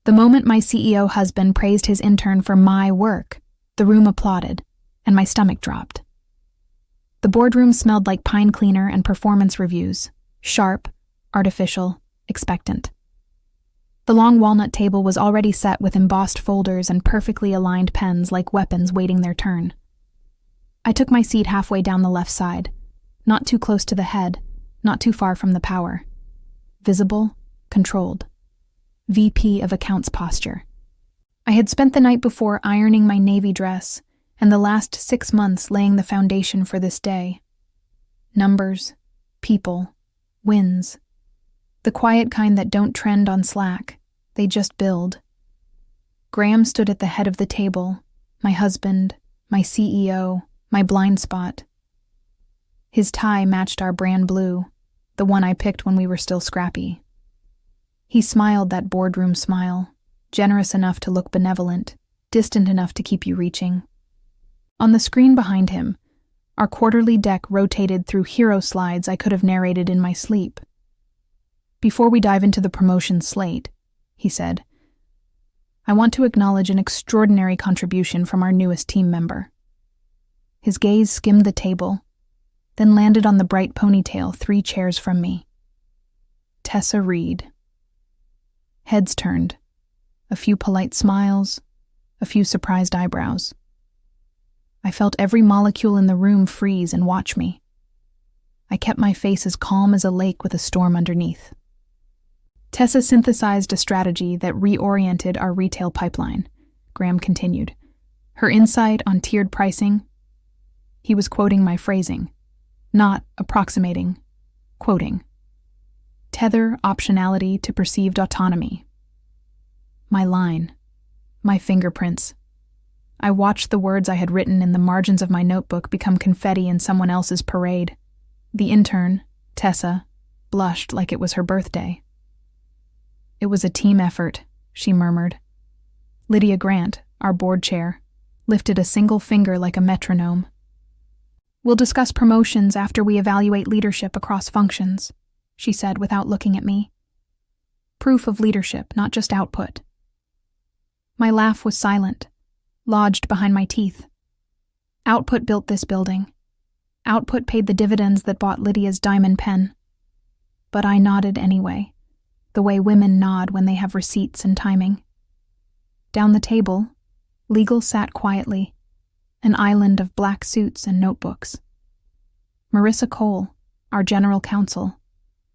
The moment my CEO husband praised his intern for my work, the room applauded, and my stomach dropped. The boardroom smelled like pine cleaner and performance reviews, sharp, artificial, expectant. The long walnut table was already set with embossed folders and perfectly aligned pens like weapons waiting their turn. I took my seat halfway down the left side, not too close to the head, not too far from the power. Visible, controlled. VP of Accounts posture. I had spent the night before ironing my navy dress, and the last 6 months laying the foundation for this day. Numbers, people, wins. The quiet kind that don't trend on Slack, they just build. Graham stood at the head of the table, my husband, my CEO, my blind spot. His tie matched our brand blue, the one I picked when we were still scrappy. He smiled that boardroom smile, generous enough to look benevolent, distant enough to keep you reaching. On the screen behind him, our quarterly deck rotated through hero slides I could have narrated in my sleep. Before we dive into the promotion slate, he said, I want to acknowledge an extraordinary contribution from our newest team member. His gaze skimmed the table, then landed on the bright ponytail 3 chairs from me. Tessa Reed. Heads turned, a few polite smiles, a few surprised eyebrows. I felt every molecule in the room freeze and watch me. I kept my face as calm as a lake with a storm underneath. Tessa synthesized a strategy that reoriented our retail pipeline, Graham continued. Her insight on tiered pricing. He was quoting my phrasing, not approximating, quoting. Tether optionality to perceived autonomy. My line, my fingerprints. I watched the words I had written in the margins of my notebook become confetti in someone else's parade. The intern, Tessa, blushed like it was her birthday. It was a team effort, she murmured. Lydia Grant, our board chair, lifted a single finger like a metronome. We'll discuss promotions after we evaluate leadership across functions, she said without looking at me. Proof of leadership, not just output. My laugh was silent, lodged behind my teeth. Output built this building. Output paid the dividends that bought Lydia's diamond pen. But I nodded anyway, the way women nod when they have receipts and timing. Down the table, Legal sat quietly, an island of black suits and notebooks. Marissa Cole, our general counsel,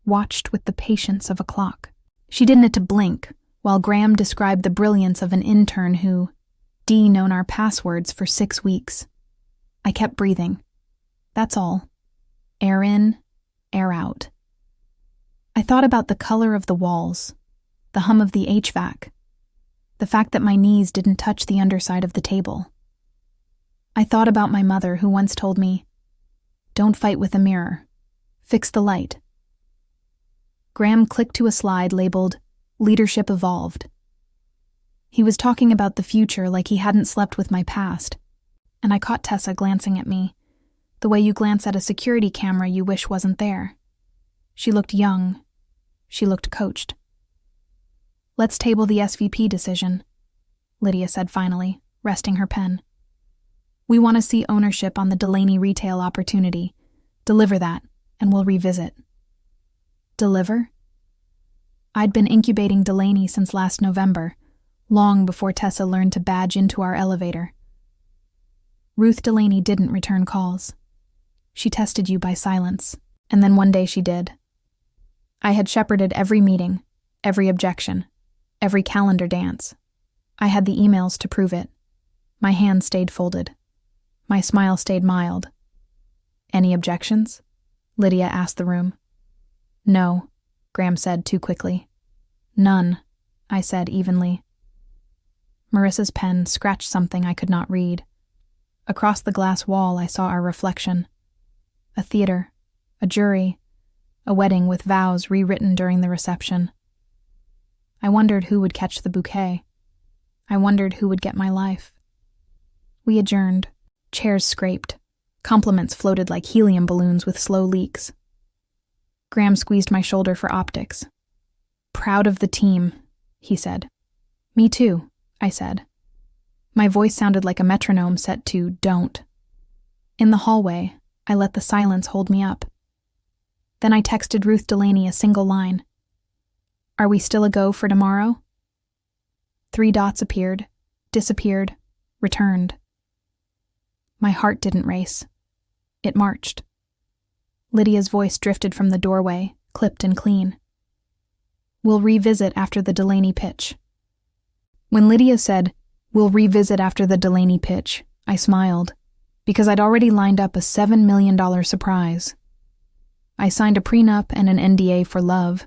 watched with the patience of a clock. She didn't need to blink, while Graham described the brilliance of an intern who known our passwords for 6 weeks. I kept breathing. That's all. Air in, air out. I thought about the color of the walls, the hum of the HVAC, the fact that my knees didn't touch the underside of the table. I thought about my mother who once told me, "Don't fight with a mirror. Fix the light." Graham clicked to a slide labeled, Leadership Evolved. He was talking about the future like he hadn't slept with my past, and I caught Tessa glancing at me, the way you glance at a security camera you wish wasn't there. She looked young. She looked coached. Let's table the SVP decision, Lydia said finally, resting her pen. We want to see ownership on the Delaney retail opportunity. Deliver that, and we'll revisit. Deliver? I'd been incubating Delaney since last November, long before Tessa learned to badge into our elevator. Ruth Delaney didn't return calls. She tested you by silence, and then one day she did. I had shepherded every meeting, every objection, every calendar dance. I had the emails to prove it. My hands stayed folded. My smile stayed mild. Any objections? Lydia asked the room. No, Graham said too quickly. None, I said evenly. Marissa's pen scratched something I could not read. Across the glass wall I saw our reflection. A theater, a jury, a wedding with vows rewritten during the reception. I wondered who would catch the bouquet. I wondered who would get my life. We adjourned. Chairs scraped. Compliments floated like helium balloons with slow leaks. Graham squeezed my shoulder for optics. Proud of the team, he said. Me too, I said. My voice sounded like a metronome set to don't. In the hallway, I let the silence hold me up. Then I texted Ruth Delaney a single line. Are we still a go for tomorrow? 3 dots appeared, disappeared, returned. My heart didn't race. It marched. Lydia's voice drifted from the doorway, clipped and clean. We'll revisit after the Delaney pitch. When Lydia said, we'll revisit after the Delaney pitch, I smiled, because I'd already lined up a $7 million surprise. I signed a prenup and an NDA for love.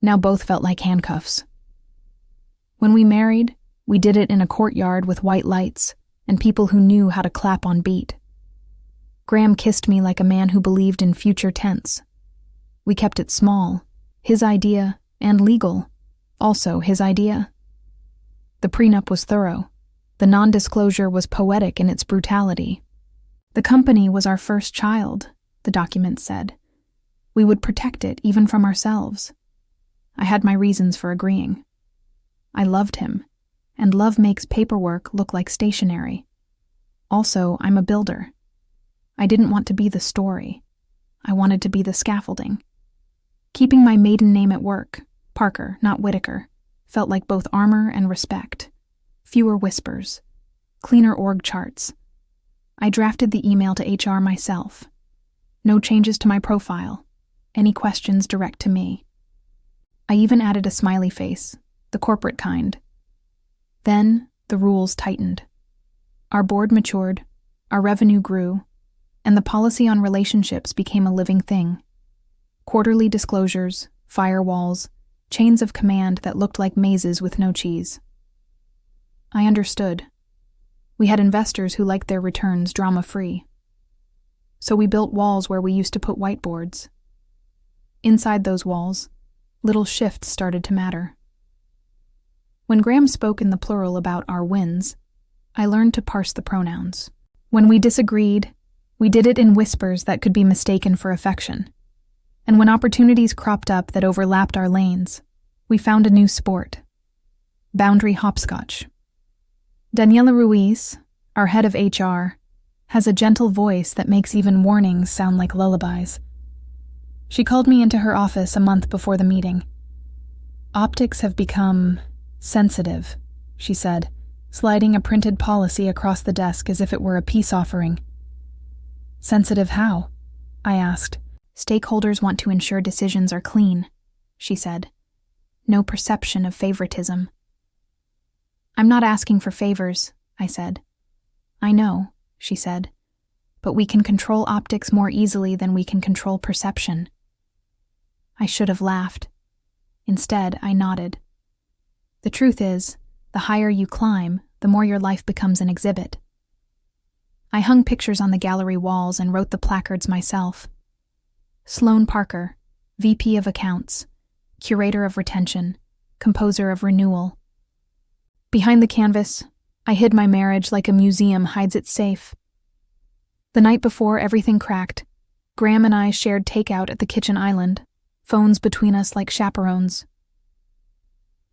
Now both felt like handcuffs. When we married, we did it in a courtyard with white lights and people who knew how to clap on beat. Graham kissed me like a man who believed in future tense. We kept it small, his idea, and legal, also his idea. The prenup was thorough. The non-disclosure was poetic in its brutality. The company was our first child, the document said. We would protect it even from ourselves. I had my reasons for agreeing. I loved him, and love makes paperwork look like stationery. Also, I'm a builder. I didn't want to be the story. I wanted to be the scaffolding. Keeping my maiden name at work, Parker, not Whitaker, felt like both armor and respect. Fewer whispers. Cleaner org charts. I drafted the email to HR myself. No changes to my profile. Any questions direct to me. I even added a smiley face, the corporate kind. Then, the rules tightened. Our board matured, our revenue grew, and the policy on relationships became a living thing. Quarterly disclosures, firewalls, chains of command that looked like mazes with no cheese. I understood. We had investors who liked their returns drama-free. So we built walls where we used to put whiteboards. Inside those walls, little shifts started to matter. When Graham spoke in the plural about our wins, I learned to parse the pronouns. When we disagreed, we did it in whispers that could be mistaken for affection. And when opportunities cropped up that overlapped our lanes, we found a new sport. Boundary hopscotch. Daniela Ruiz, our head of HR, has a gentle voice that makes even warnings sound like lullabies. She called me into her office a month before the meeting. Optics have become sensitive, she said, sliding a printed policy across the desk as if it were a peace offering. Sensitive how? I asked. Stakeholders want to ensure decisions are clean, she said. No perception of favoritism. I'm not asking for favors, I said. I know, she said, but we can control optics more easily than we can control perception. I should have laughed. Instead, I nodded. The truth is, the higher you climb, the more your life becomes an exhibit. I hung pictures on the gallery walls and wrote the placards myself. Sloan Parker, VP of Accounts, Curator of Retention, Composer of Renewal. Behind the canvas, I hid my marriage like a museum hides its safe. The night before everything cracked, Graham and I shared takeout at the kitchen island, phones between us like chaperones.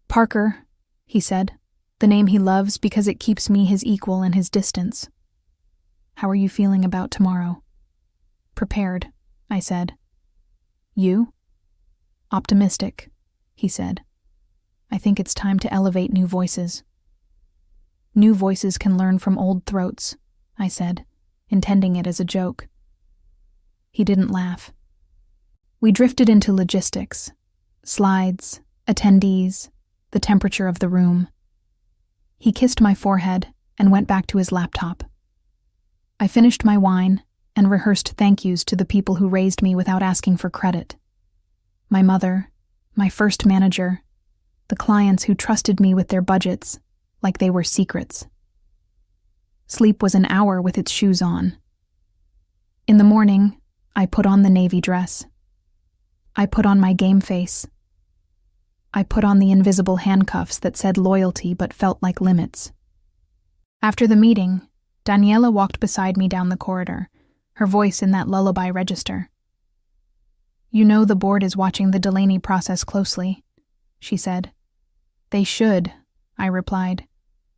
Parker, he said, the name he loves because it keeps me his equal in his distance. How are you feeling about tomorrow? Prepared, I said. You? Optimistic, he said. I think it's time to elevate new voices. New voices can learn from old throats, I said, intending it as a joke. He didn't laugh. We drifted into logistics, slides, attendees, the temperature of the room. He kissed my forehead and went back to his laptop. I finished my wine and rehearsed thank yous to the people who raised me without asking for credit. My mother, my first manager, the clients who trusted me with their budgets like they were secrets. Sleep was an hour with its shoes on. In the morning, I put on the navy dress. I put on my game face. I put on the invisible handcuffs that said loyalty but felt like limits. After the meeting, Daniela walked beside me down the corridor, her voice in that lullaby register. You know the board is watching the Delaney process closely, she said. They should, I replied.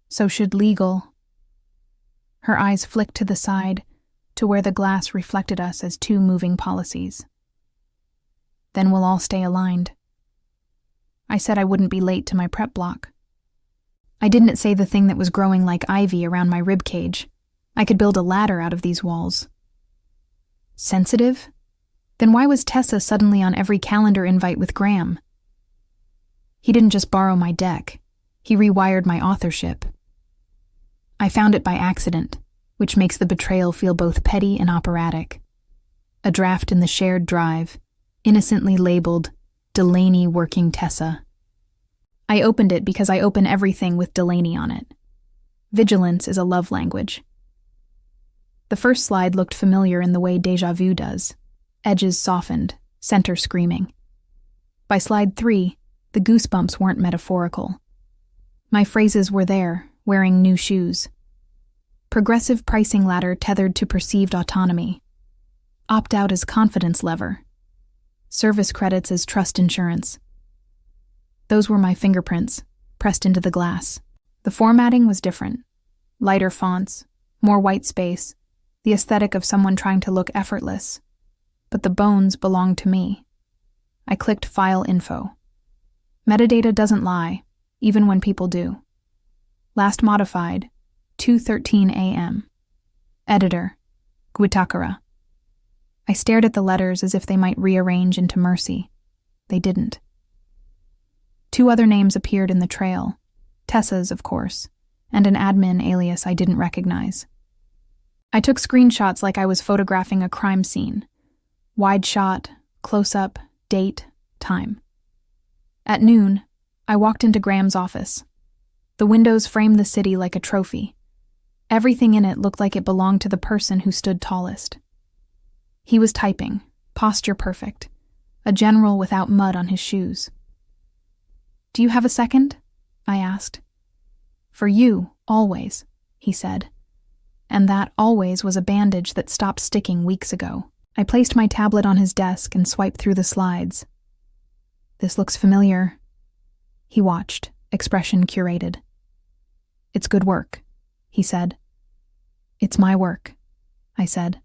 So should legal. Her eyes flicked to the side, to where the glass reflected us as two moving policies. Then we'll all stay aligned. I said I wouldn't be late to my prep block. I didn't say the thing that was growing like ivy around my rib cage. I could build a ladder out of these walls. Sensitive? Then why was Tessa suddenly on every calendar invite with Graham? He didn't just borrow my deck. He rewired my authorship. I found it by accident, which makes the betrayal feel both petty and operatic. A draft in the shared drive, innocently labeled Delaney working Tessa. I opened it because I open everything with Delaney on it. Vigilance is a love language. The first slide looked familiar in the way déjà vu does. Edges softened, center screaming. By slide 3, the goosebumps weren't metaphorical. My phrases were there, wearing new shoes. Progressive pricing ladder tethered to perceived autonomy. Opt out as confidence lever. Service credits as trust insurance. Those were my fingerprints, pressed into the glass. The formatting was different. Lighter fonts, more white space, the aesthetic of someone trying to look effortless. But the bones belonged to me. I clicked File Info. Metadata doesn't lie, even when people do. Last modified, 2:13 a.m. Editor, Guitakara. I stared at the letters as if they might rearrange into mercy. They didn't. 2 other names appeared in the trail. Tessa's, of course, and an admin alias I didn't recognize. I took screenshots like I was photographing a crime scene. Wide shot, close-up, date, time. At noon, I walked into Graham's office. The windows framed the city like a trophy. Everything in it looked like it belonged to the person who stood tallest. He was typing, posture perfect, a general without mud on his shoes. "Do you have a second?" I asked. "For you, always," he said. And that always was a bandage that stopped sticking weeks ago. I placed my tablet on his desk and swiped through the slides. "This looks familiar." He watched, expression curated. "It's good work," he said. "It's my work," I said.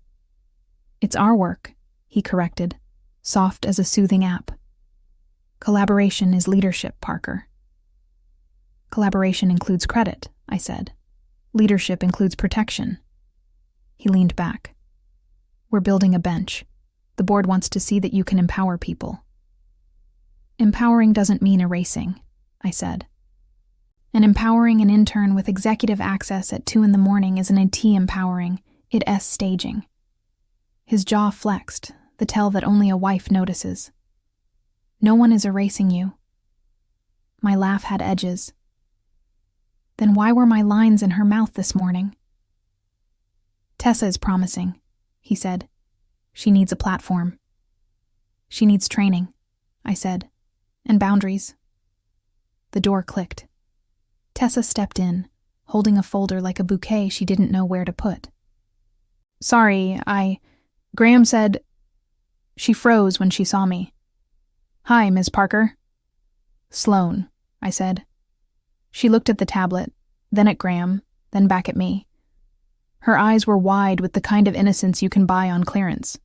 "It's our work," he corrected, soft as a soothing app. "Collaboration is leadership, Parker." "Collaboration includes credit," I said. "Leadership includes protection." He leaned back. "We're building a bench. The board wants to see that you can empower people." "Empowering doesn't mean erasing," I said. "And empowering an intern with executive access at 2 a.m. isn't a T empowering, it's staging." His jaw flexed, the tell that only a wife notices. "No one is erasing you." My laugh had edges. Then why were my lines in her mouth this morning? "Tessa is promising," he said. "She needs a platform." "She needs training," I said, "and boundaries." The door clicked. Tessa stepped in, holding a folder like a bouquet she didn't know where to put. "Sorry, Graham said..." She froze when she saw me. "Hi, Ms. Parker." "Sloan," I said. She looked at the tablet, then at Graham, then back at me. Her eyes were wide with the kind of innocence you can buy on clearance.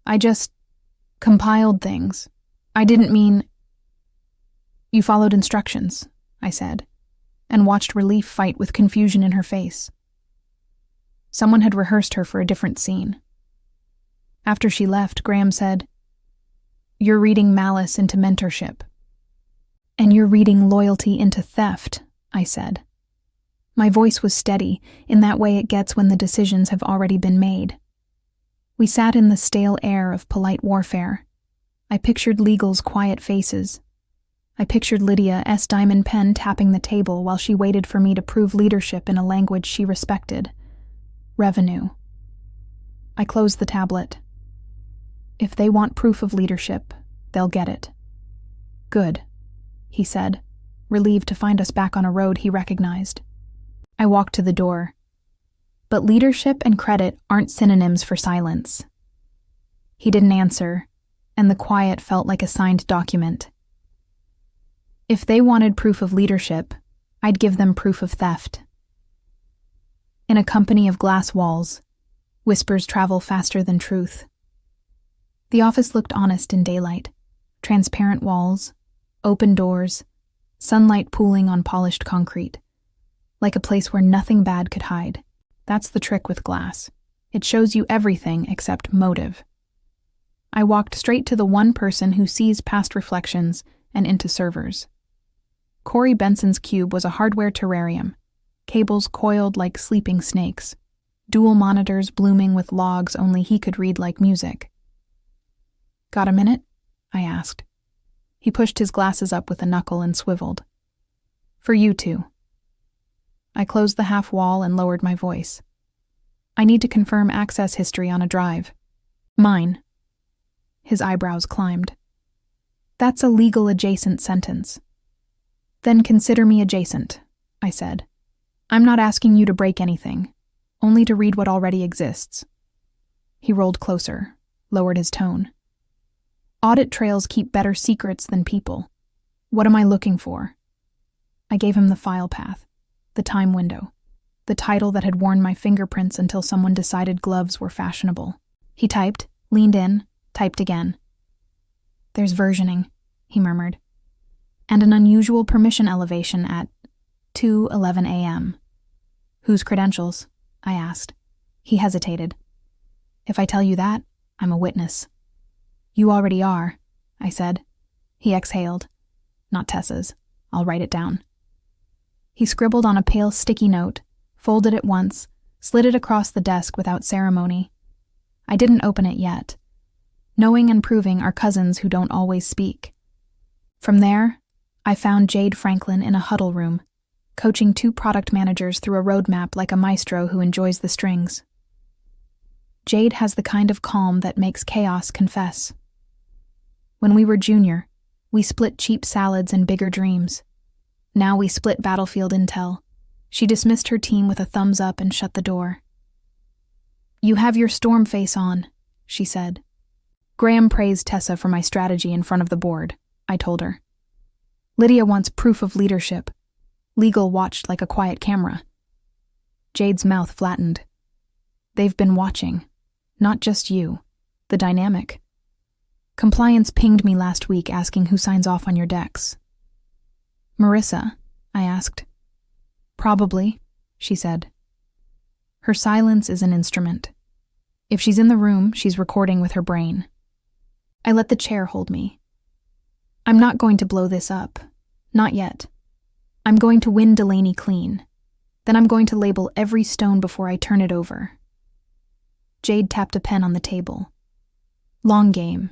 "I just compiled things. I didn't mean..." "You followed instructions," I said, and watched relief fight with confusion in her face. Someone had rehearsed her for a different scene. After she left, Graham said, "You're reading malice into mentorship." "And you're reading loyalty into theft," I said. My voice was steady, in that way it gets when the decisions have already been made. We sat in the stale air of polite warfare. I pictured Legal's quiet faces. I pictured Lydia S. Diamond Pen tapping the table while she waited for me to prove leadership in a language she respected. Revenue. I closed the tablet. If they want proof of leadership, they'll get it. "Good," he said, relieved to find us back on a road he recognized. I walked to the door. But leadership and credit aren't synonyms for silence. He didn't answer, and the quiet felt like a signed document. If they wanted proof of leadership, I'd give them proof of theft. In a company of glass walls, whispers travel faster than truth. The office looked honest in daylight. Transparent walls, open doors, sunlight pooling on polished concrete. Like a place where nothing bad could hide. That's the trick with glass. It shows you everything except motive. I walked straight to the one person who sees past reflections and into servers. Corey Benson's cube was a hardware terrarium, cables coiled like sleeping snakes, dual monitors blooming with logs only he could read like music. "Got a minute?" I asked. He pushed his glasses up with a knuckle and swiveled. "For you two." I closed the half wall and lowered my voice. "I need to confirm access history on a drive." "Mine." His eyebrows climbed. "That's a legal adjacent sentence." "Then consider me adjacent," I said. "I'm not asking you to break anything, only to read what already exists." He rolled closer, lowered his tone. "Audit trails keep better secrets than people. What am I looking for?" I gave him the file path, the time window, the title that had worn my fingerprints until someone decided gloves were fashionable. He typed, leaned in, typed again. "There's versioning," he murmured, "and an unusual permission elevation at 2:11 a.m. "Whose credentials?" I asked. He hesitated. "If I tell you that, I'm a witness." "You already are," I said. He exhaled. "Not Tessa's. I'll write it down." He scribbled on a pale sticky note, folded it once, slid it across the desk without ceremony. I didn't open it yet. Knowing and proving are cousins who don't always speak. From there, I found Jade Franklin in a huddle room, coaching 2 product managers through a roadmap like a maestro who enjoys the strings. Jade has the kind of calm that makes chaos confess. When we were junior, we split cheap salads and bigger dreams. Now we split battlefield intel. She dismissed her team with a thumbs up and shut the door. "You have your storm face on," she said. "Graham praised Tessa for my strategy in front of the board," I told her. "Lydia wants proof of leadership. Legal watched like a quiet camera." Jade's mouth flattened. "They've been watching. Not just you. The dynamic. Compliance pinged me last week asking who signs off on your decks." "Marissa?" I asked. "Probably," she said. "Her silence is an instrument. If she's in the room, she's recording with her brain." I let the chair hold me. "I'm not going to blow this up. Not yet. I'm going to win Delaney clean. Then I'm going to label every stone before I turn it over." Jade tapped a pen on the table. "Long game,"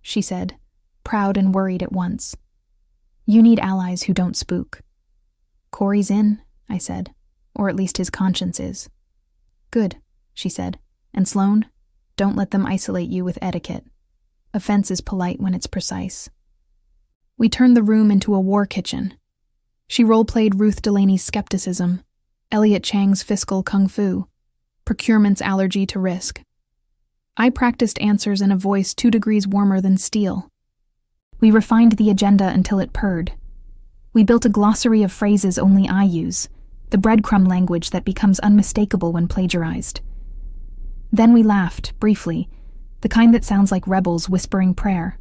she said, proud and worried at once. "You need allies who don't spook." "Corey's in," I said, "or at least his conscience is." "Good," she said. "And Sloane, don't let them isolate you with etiquette. Offense is polite when it's precise." We turned the room into a war kitchen. She role-played Ruth Delaney's skepticism, Elliot Chang's fiscal kung fu, procurement's allergy to risk. I practiced answers in a voice 2 degrees warmer than steel. We refined the agenda until it purred. We built a glossary of phrases only I use, the breadcrumb language that becomes unmistakable when plagiarized. Then we laughed, briefly, the kind that sounds like rebels whispering prayer.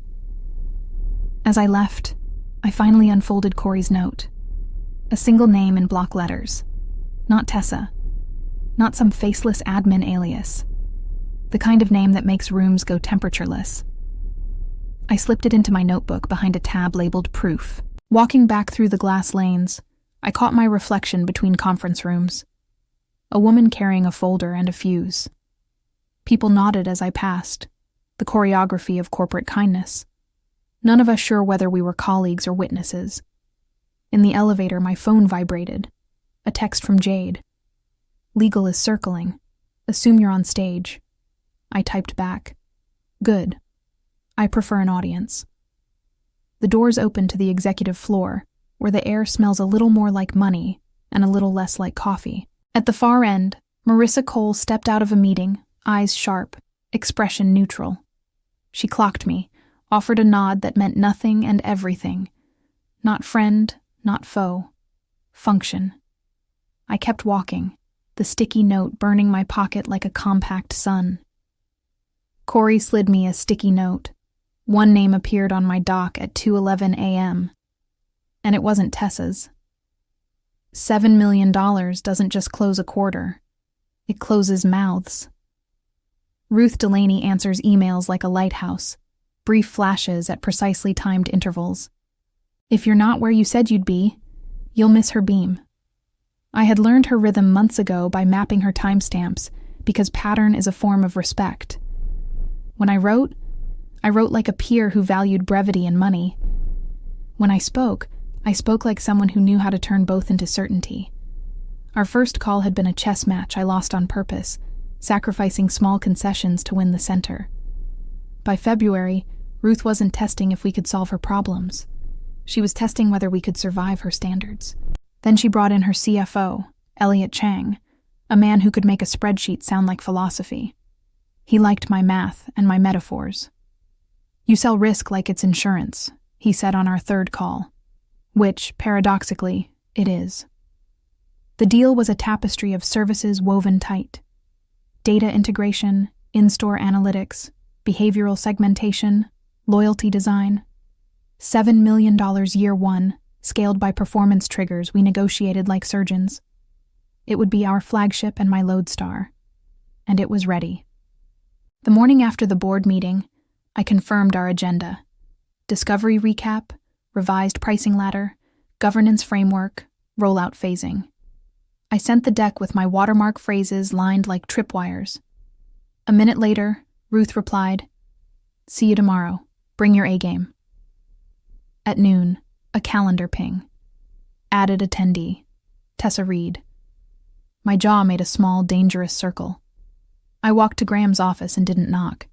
As I left, I finally unfolded Corey's note. A single name in block letters. Not Tessa. Not some faceless admin alias. The kind of name that makes rooms go temperatureless. I slipped it into my notebook behind a tab labeled Proof. Walking back through the glass lanes, I caught my reflection between conference rooms. A woman carrying a folder and a fuse. People nodded as I passed, the choreography of corporate kindness. None of us sure whether we were colleagues or witnesses. In the elevator, my phone vibrated. A text from Jade. "Legal is circling. Assume you're on stage." I typed back. "Good. I prefer an audience." The doors opened to the executive floor, where the air smells a little more like money and a little less like coffee. At the far end, Marissa Cole stepped out of a meeting, eyes sharp, expression neutral. She clocked me, offered a nod that meant nothing and everything. Not friend, not foe. Function. I kept walking, the sticky note burning my pocket like a compact sun. Corey slid me a sticky note. One name appeared on my dock at 2:11 a.m. And it wasn't Tessa's. $7 million doesn't just close a quarter. It closes mouths. Ruth Delaney answers emails like a lighthouse, brief flashes at precisely timed intervals. If you're not where you said you'd be, you'll miss her beam. I had learned her rhythm months ago by mapping her timestamps because pattern is a form of respect. When I wrote like a peer who valued brevity and money. When I spoke like someone who knew how to turn both into certainty. Our first call had been a chess match I lost on purpose, sacrificing small concessions to win the center. By February, Ruth wasn't testing if we could solve her problems. She was testing whether we could survive her standards. Then she brought in her CFO, Elliot Chang, a man who could make a spreadsheet sound like philosophy. He liked my math and my metaphors. "You sell risk like it's insurance," he said on our third call, which, paradoxically, it is. The deal was a tapestry of services woven tight. Data integration, in-store analytics, behavioral segmentation, loyalty design. $7 million year one, scaled by performance triggers we negotiated like surgeons. It would be our flagship and my lodestar. And it was ready. The morning after the board meeting, I confirmed our agenda. Discovery recap, revised pricing ladder, governance framework, rollout phasing. I sent the deck with my watermark phrases lined like tripwires. A minute later, Ruth replied, "See you tomorrow. Bring your A-game." At noon, a calendar ping. Added attendee, Tessa Reed. My jaw made a small, dangerous circle. I walked to Graham's office and didn't knock.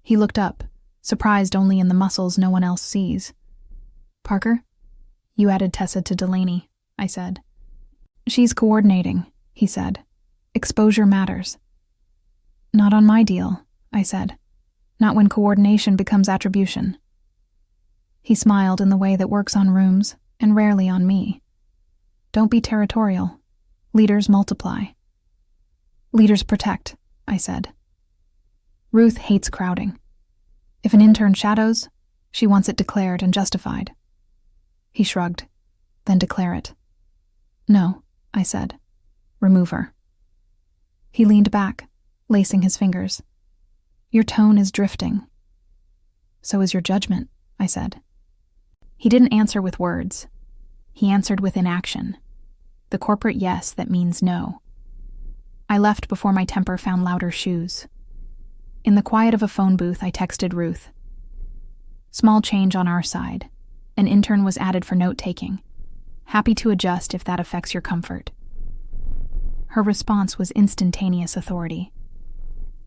He looked up, surprised only in the muscles no one else sees. "Parker? You added Tessa to Delaney," I said. "She's coordinating," he said. "Exposure matters." "Not on my deal," I said. "Not when coordination becomes attribution." He smiled in the way that works on rooms and rarely on me. "Don't be territorial. Leaders multiply." "Leaders protect," I said. Ruth hates crowding. If an intern shadows, she wants it declared and justified. He shrugged. "Then declare it." "No," I said. "Remove her." He leaned back, lacing his fingers. "Your tone is drifting." "So is your judgment," I said. He didn't answer with words. He answered with inaction. The corporate yes that means no. I left before my temper found louder shoes. In the quiet of a phone booth, I texted Ruth. "Small change on our side. An intern was added for note-taking. Happy to adjust if that affects your comfort." Her response was instantaneous authority.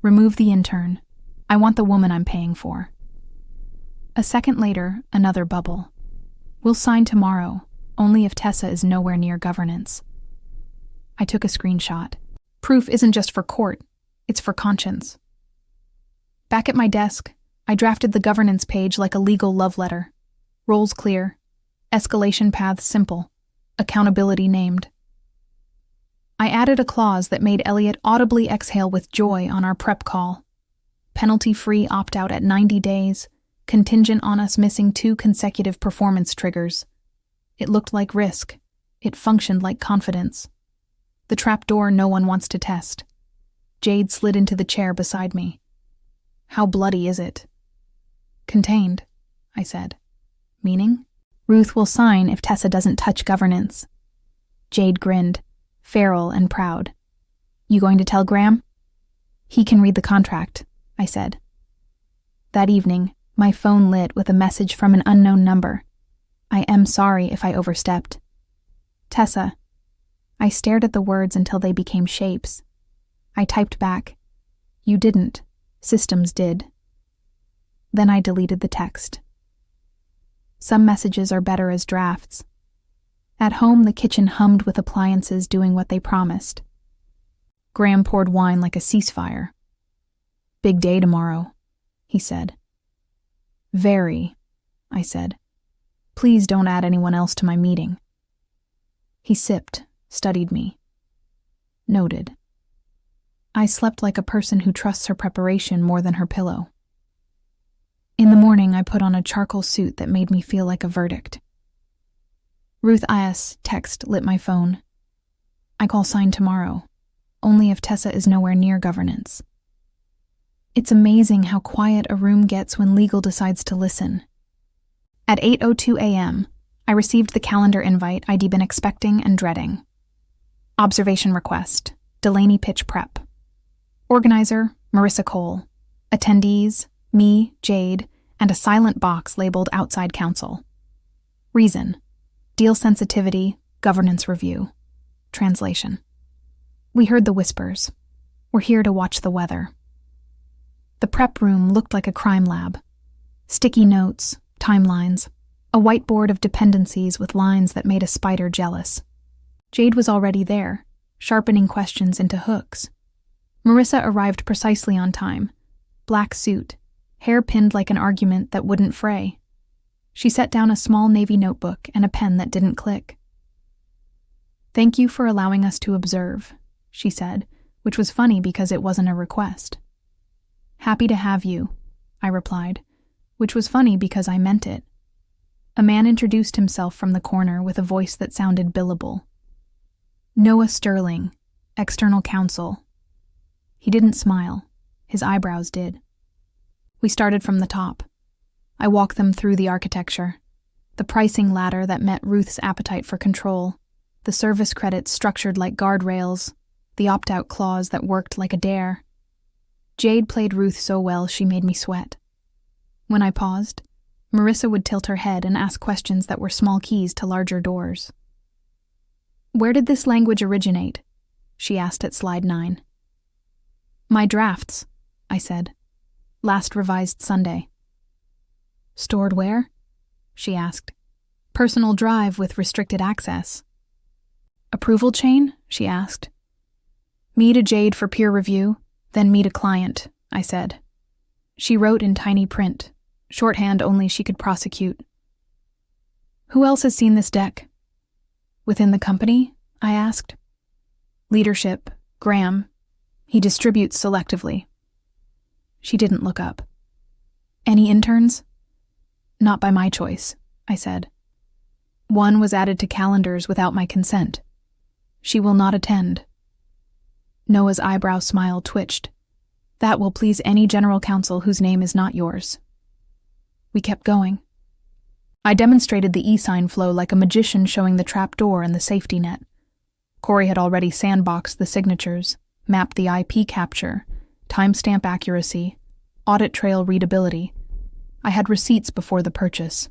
"Remove the intern. I want the woman I'm paying for." A second later, another bubble. "We'll sign tomorrow, only if Tessa is nowhere near governance." I took a screenshot. Proof isn't just for court, it's for conscience. Back at my desk, I drafted the governance page like a legal love letter. Roles clear, escalation paths simple, accountability named. I added a clause that made Elliot audibly exhale with joy on our prep call. Penalty-free opt-out at 90 days, contingent on us missing 2 consecutive performance triggers. It looked like risk. It functioned like confidence. The trapdoor no one wants to test. Jade slid into the chair beside me. "How bloody is it?" "Contained," I said. "Meaning?" "Ruth will sign if Tessa doesn't touch governance." Jade grinned, feral and proud. "You going to tell Graham?" "He can read the contract," I said. That evening, my phone lit with a message from an unknown number. "I am sorry if I overstepped." "Tessa." I stared at the words until they became shapes. I typed back, "You didn't. Systems did." Then I deleted the text. Some messages are better as drafts. At home, the kitchen hummed with appliances doing what they promised. Graham poured wine like a ceasefire. "Big day tomorrow," he said. "Very," I said. "Please don't add anyone else to my meeting." He sipped, studied me. Noted. I slept like a person who trusts her preparation more than her pillow. In the morning, I put on a charcoal suit that made me feel like a verdict. Ruth I.S. text lit my phone. I call sign tomorrow, only if Tessa is nowhere near governance. It's amazing how quiet a room gets when legal decides to listen. At 8:02 a.m., I received the calendar invite I'd been expecting and dreading. Observation request, Delaney pitch prep. Organizer, Marissa Cole. Attendees, me, Jade, and a silent box labeled outside counsel. Reason, deal sensitivity, governance review. Translation. We heard the whispers. We're here to watch the weather. The prep room looked like a crime lab. Sticky notes, timelines, a whiteboard of dependencies with lines that made a spider jealous. Jade was already there, sharpening questions into hooks. Marissa arrived precisely on time. Black suit, hair pinned like an argument that wouldn't fray. She set down a small navy notebook and a pen that didn't click. "Thank you for allowing us to observe," she said, which was funny because it wasn't a request. "Happy to have you," I replied, which was funny because I meant it. A man introduced himself from the corner with a voice that sounded billable. "Noah Sterling, external counsel." He didn't smile. His eyebrows did. We started from the top. I walked them through the architecture, the pricing ladder that met Ruth's appetite for control, the service credits structured like guardrails, the opt-out clause that worked like a dare. Jade played Ruth so well she made me sweat. When I paused, Marissa would tilt her head and ask questions that were small keys to larger doors. "Where did this language originate?" she asked at slide 9. "My drafts," I said. "Last revised Sunday." "Stored where?" she asked. "Personal drive with restricted access." "Approval chain?" she asked. "Me to Jade for peer review, then me to client," I said. She wrote in tiny print, shorthand only she could prosecute. "Who else has seen this deck?" "Within the company?" I asked. "Leadership, Graham. He distributes selectively." She didn't look up. "Any interns?" "Not by my choice," I said. "One was added to calendars without my consent. She will not attend." Noah's eyebrow smile twitched. "That will please any general counsel whose name is not yours." We kept going. I demonstrated the e-sign flow like a magician showing the trap door and the safety net. Corey had already sandboxed the signatures, mapped the IP capture, timestamp accuracy, audit trail readability. I had receipts before the purchase.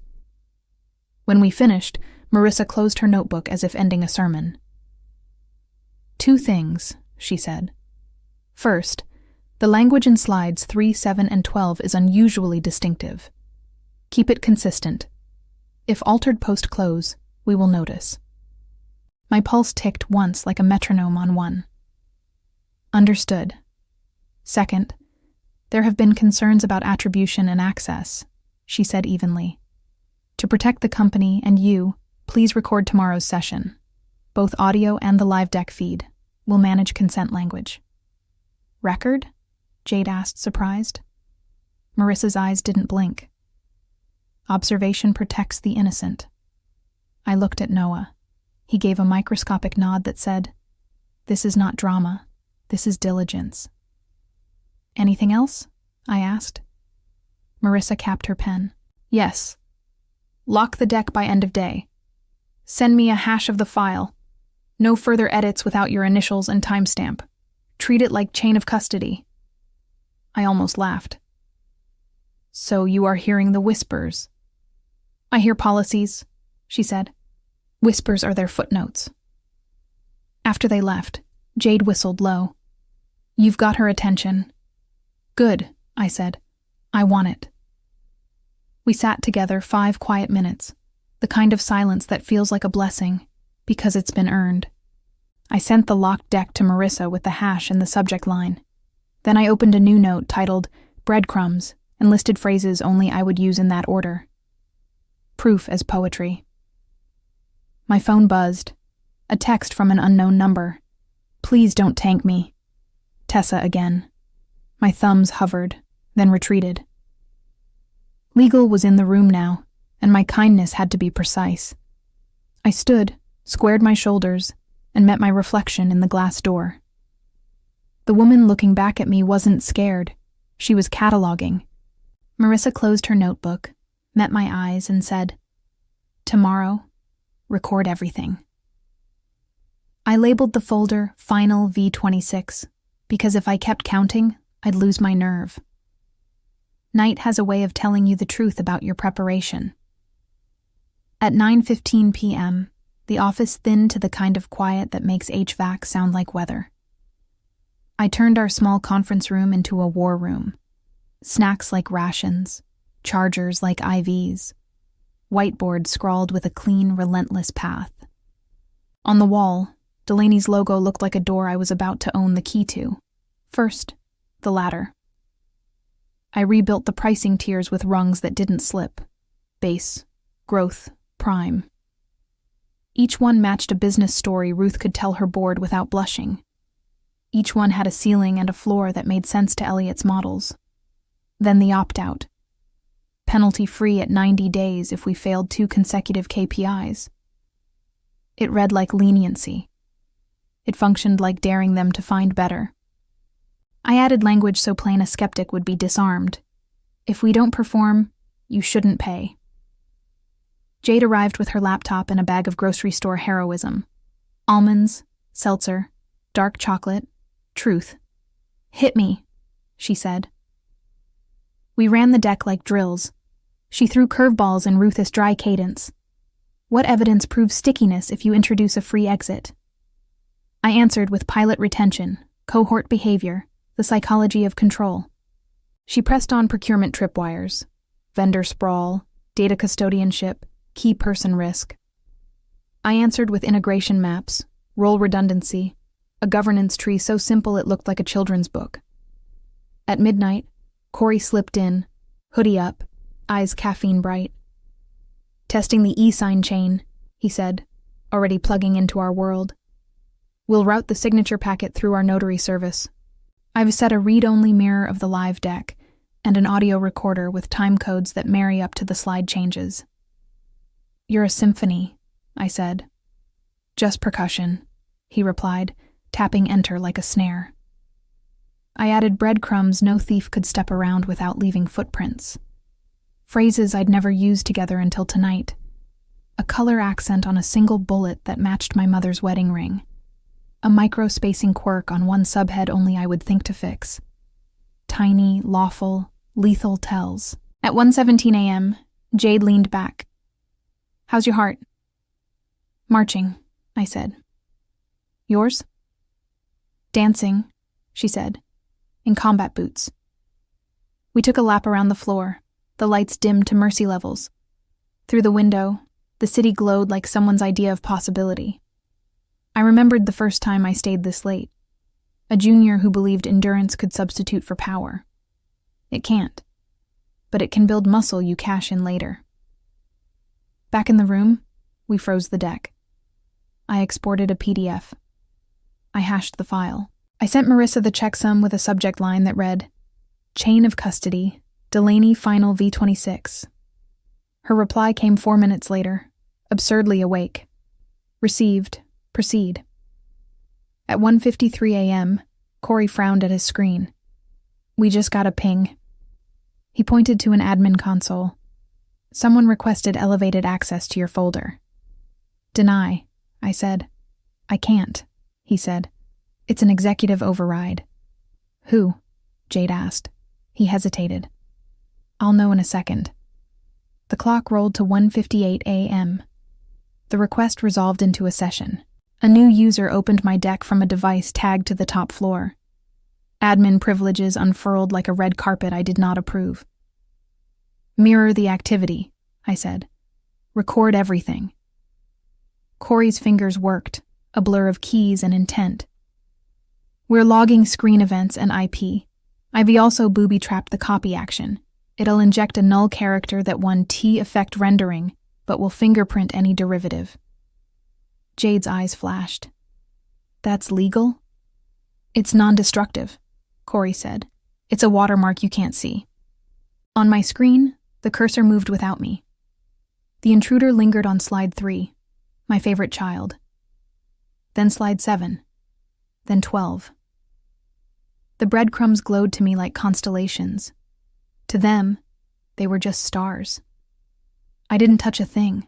When we finished, Marissa closed her notebook as if ending a sermon. "2 things," she said. "First, the language in slides 3, 7, and 12 is unusually distinctive. Keep it consistent. If altered post-close, we will notice." My pulse ticked once like a metronome on 1. "Understood." "Second, there have been concerns about attribution and access," she said evenly. "To protect the company and you, please record tomorrow's session. Both audio and the live deck feed. We'll manage consent language." "Record?" Jade asked, surprised. Marissa's eyes didn't blink. "Observation protects the innocent." I looked at Noah. He gave a microscopic nod that said, "This is not drama. This is diligence." "Anything else?" I asked. Marissa capped her pen. "Yes. Lock the deck by end of day. Send me a hash of the file. No further edits without your initials and timestamp. Treat it like chain of custody." I almost laughed. "So you are hearing the whispers?" "I hear policies," she said. "Whispers are their footnotes." After they left, Jade whistled low. "You've got her attention." "Good," I said. "I want it." We sat together 5 quiet minutes, the kind of silence that feels like a blessing, because it's been earned. I sent the locked deck to Marissa with the hash in the subject line. Then I opened a new note titled "Breadcrumbs" and listed phrases only I would use in that order. Proof as poetry. My phone buzzed. A text from an unknown number. Please don't tank me. Tessa again. My thumbs hovered, then retreated. Legal was in the room now, and my kindness had to be precise. I stood, squared my shoulders, and met my reflection in the glass door. The woman looking back at me wasn't scared. She was cataloging. Marissa closed her notebook, met my eyes, and said, "Tomorrow, record everything." I labeled the folder Final V26 because if I kept counting, I'd lose my nerve. Night has a way of telling you the truth about your preparation. At 9:15 p.m., the office thinned to the kind of quiet that makes HVAC sound like weather. I turned our small conference room into a war room. Snacks like rations, chargers like IVs, whiteboards scrawled with a clean, relentless path. On the wall, Delaney's logo looked like a door I was about to own the key to. First, the ladder. I rebuilt the pricing tiers with rungs that didn't slip. Base, growth, prime. Each one matched a business story Ruth could tell her board without blushing. Each one had a ceiling and a floor that made sense to Elliot's models. Then the opt-out. Penalty-free at 90 days if we failed 2 consecutive KPIs. It read like leniency. It functioned like daring them to find better. I added language so plain a skeptic would be disarmed. If we don't perform, you shouldn't pay. Jade arrived with her laptop and a bag of grocery store heroism. Almonds, seltzer, dark chocolate, truth. "Hit me," she said. We ran the deck like drills. She threw curveballs in Ruth's dry cadence. What evidence proves stickiness if you introduce a free exit? I answered with pilot retention, cohort behavior, the psychology of control. She pressed on procurement tripwires, vendor sprawl, data custodianship, key person risk. I answered with integration maps, role redundancy, a governance tree so simple it looked like a children's book. At midnight, Corey slipped in, hoodie up, eyes caffeine bright. "Testing the e-sign chain," he said, already plugging into our world. "We'll route the signature packet through our notary service. I've set a read-only mirror of the live deck and an audio recorder with time codes that marry up to the slide changes." "You're a symphony," I said. "Just percussion," he replied, tapping enter like a snare. I added breadcrumbs no thief could step around without leaving footprints. Phrases I'd never used together until tonight. A color accent on a single bullet that matched my mother's wedding ring. A micro-spacing quirk on one subhead only I would think to fix. Tiny, lawful, lethal tells. At 1:17 a.m., Jade leaned back. "How's your heart?" "Marching," I said. "Yours?" "Dancing," she said, in combat boots. We took a lap around the floor, the lights dimmed to mercy levels. Through the window, the city glowed like someone's idea of possibility. I remembered the first time I stayed this late. A junior who believed endurance could substitute for power. It can't, but it can build muscle you cash in later. Back in the room, we froze the deck. I exported a PDF. I hashed the file. I sent Marissa the checksum with a subject line that read, "Chain of custody, Delaney Final V26. Her reply came 4 minutes later, absurdly awake. "Received. Proceed." At 1:53 a.m., Corey frowned at his screen. "We just got a ping." He pointed to an admin console. "Someone requested elevated access to your folder." "Deny," I said. "I can't," he said. "It's an executive override." "Who?" Jade asked. He hesitated. "I'll know in a second." The clock rolled to 1:58 a.m. The request resolved into a session. A new user opened my deck from a device tagged to the top floor. Admin privileges unfurled like a red carpet I did not approve. "Mirror the activity," I said. "Record everything." Corey's fingers worked, a blur of keys and intent. "We're logging screen events and IP. I've also booby-trapped the copy action. It'll inject a null character that won T-effect rendering, but will fingerprint any derivative." Jade's eyes flashed. That's legal? It's non-destructive, Corey said. It's a watermark you can't see. On my screen, the cursor moved without me. The intruder lingered on slide 3, my favorite child. Then slide 7. Then 12. The breadcrumbs glowed to me like constellations. To them, they were just stars. I didn't touch a thing.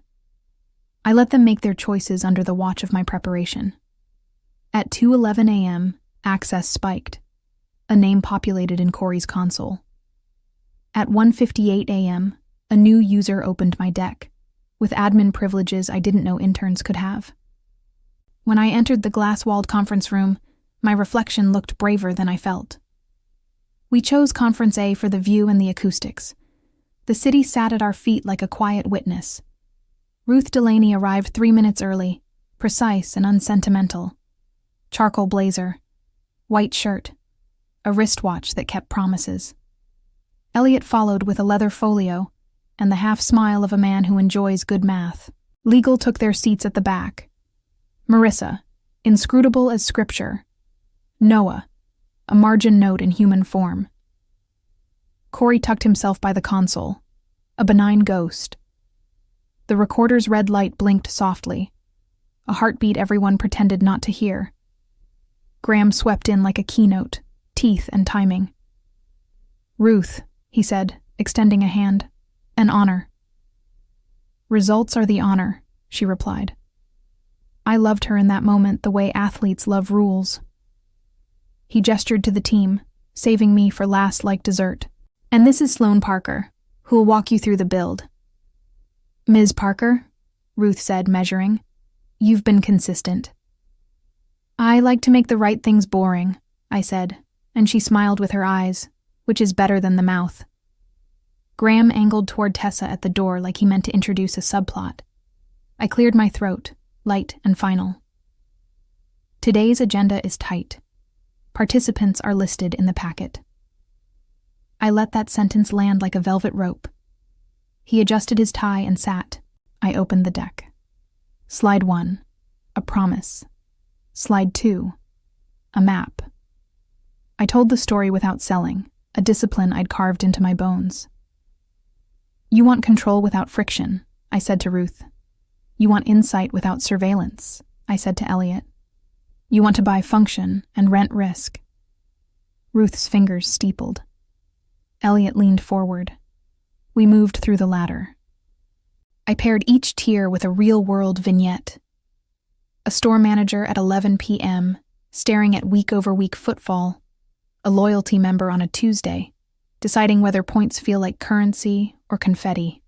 I let them make their choices under the watch of my preparation. At 2:11 a.m., access spiked. A name populated in Corey's console. At 1:58 a.m., a new user opened my deck, with admin privileges I didn't know interns could have. When I entered the glass-walled conference room, my reflection looked braver than I felt. We chose Conference A for the view and the acoustics. The city sat at our feet like a quiet witness. Ruth Delaney arrived 3 minutes early, precise and unsentimental. Charcoal blazer, white shirt, a wristwatch that kept promises. Elliot followed with a leather folio and the half-smile of a man who enjoys good math. Legal took their seats at the back. Marissa, inscrutable as scripture. Noah, a margin note in human form. Corey tucked himself by the console, a benign ghost. The recorder's red light blinked softly, a heartbeat everyone pretended not to hear. Graham swept in like a keynote, teeth and timing. Ruth, he said, extending a hand. An honor. Results are the honor, she replied. I loved her in that moment the way athletes love rules. He gestured to the team, saving me for last like dessert. And this is Sloane Parker, who will walk you through the build. Ms. Parker, Ruth said, measuring, you've been consistent. I like to make the right things boring, I said, and she smiled with her eyes, which is better than the mouth. Graham angled toward Tessa at the door like he meant to introduce a subplot. I cleared my throat, light and final. Today's agenda is tight. Participants are listed in the packet. I let that sentence land like a velvet rope. He adjusted his tie and sat. I opened the deck. Slide 1, a promise. Slide 2, a map. I told the story without selling, a discipline I'd carved into my bones. You want control without friction, I said to Ruth. You want insight without surveillance, I said to Elliot. You want to buy function and rent risk. Ruth's fingers steepled. Elliot leaned forward. We moved through the ladder. I paired each tier with a real-world vignette. A store manager at 11 p.m., staring at week-over-week footfall. A loyalty member on a Tuesday, deciding whether points feel like currency or confetti.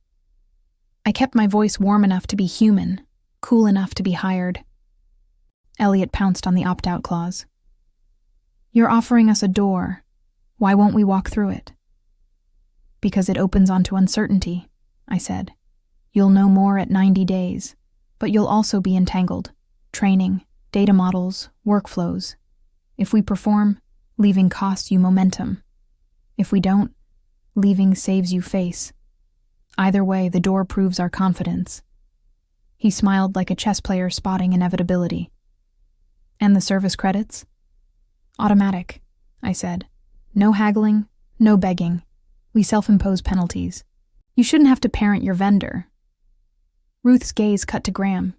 I kept my voice warm enough to be human, cool enough to be hired. Elliot pounced on the opt-out clause. You're offering us a door. Why won't we walk through it? Because it opens onto uncertainty, I said. You'll know more at 90 days, but you'll also be entangled. Training, data models, workflows. If we perform, leaving costs you momentum. If we don't, leaving saves you face. Either way, the door proves our confidence. He smiled like a chess player spotting inevitability. And the service credits? Automatic, I said. No haggling, no begging. We self-impose penalties. You shouldn't have to parent your vendor. Ruth's gaze cut to Graham.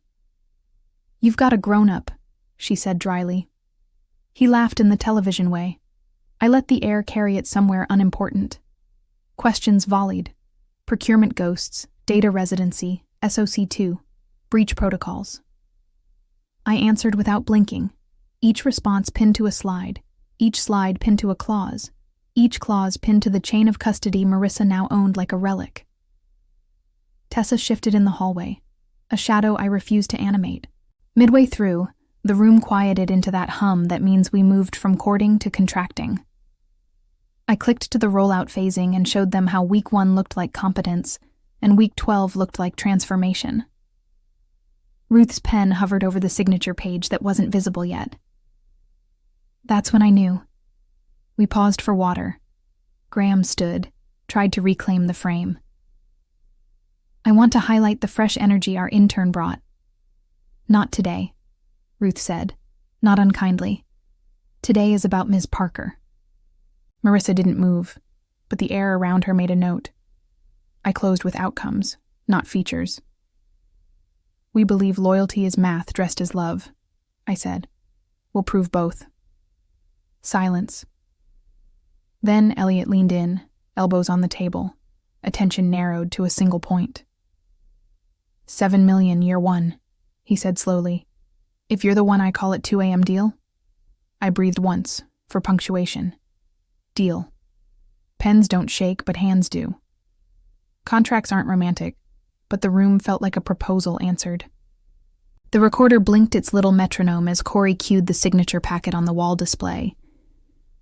You've got a grown-up, she said dryly. He laughed in the television way. I let the air carry it somewhere unimportant. Questions volleyed. Procurement ghosts, data residency, SOC2, breach protocols. I answered without blinking, each response pinned to a slide, each slide pinned to a clause, each clause pinned to the chain of custody Marissa now owned like a relic. Tessa shifted in the hallway, a shadow I refused to animate. Midway through, the room quieted into that hum that means we moved from courting to contracting. I clicked to the rollout phasing and showed them how week 1 looked like competence and week 12 looked like transformation. Ruth's pen hovered over the signature page that wasn't visible yet. That's when I knew. We paused for water. Graham stood, tried to reclaim the frame. I want to highlight the fresh energy our intern brought. Not today, Ruth said, not unkindly. Today is about Ms. Parker. Marissa didn't move, but the air around her made a note. I closed with outcomes, not features. We believe loyalty is math dressed as love, I said. We'll prove both. Silence. Then Elliot leaned in, elbows on the table, attention narrowed to a single point. 7 million year one, he said slowly. If you're the one I call at 2 a.m. deal? I breathed once, for punctuation. Deal. Pens don't shake, but hands do. Contracts aren't romantic, but the room felt like a proposal answered. The recorder blinked its little metronome as Corey cued the signature packet on the wall display.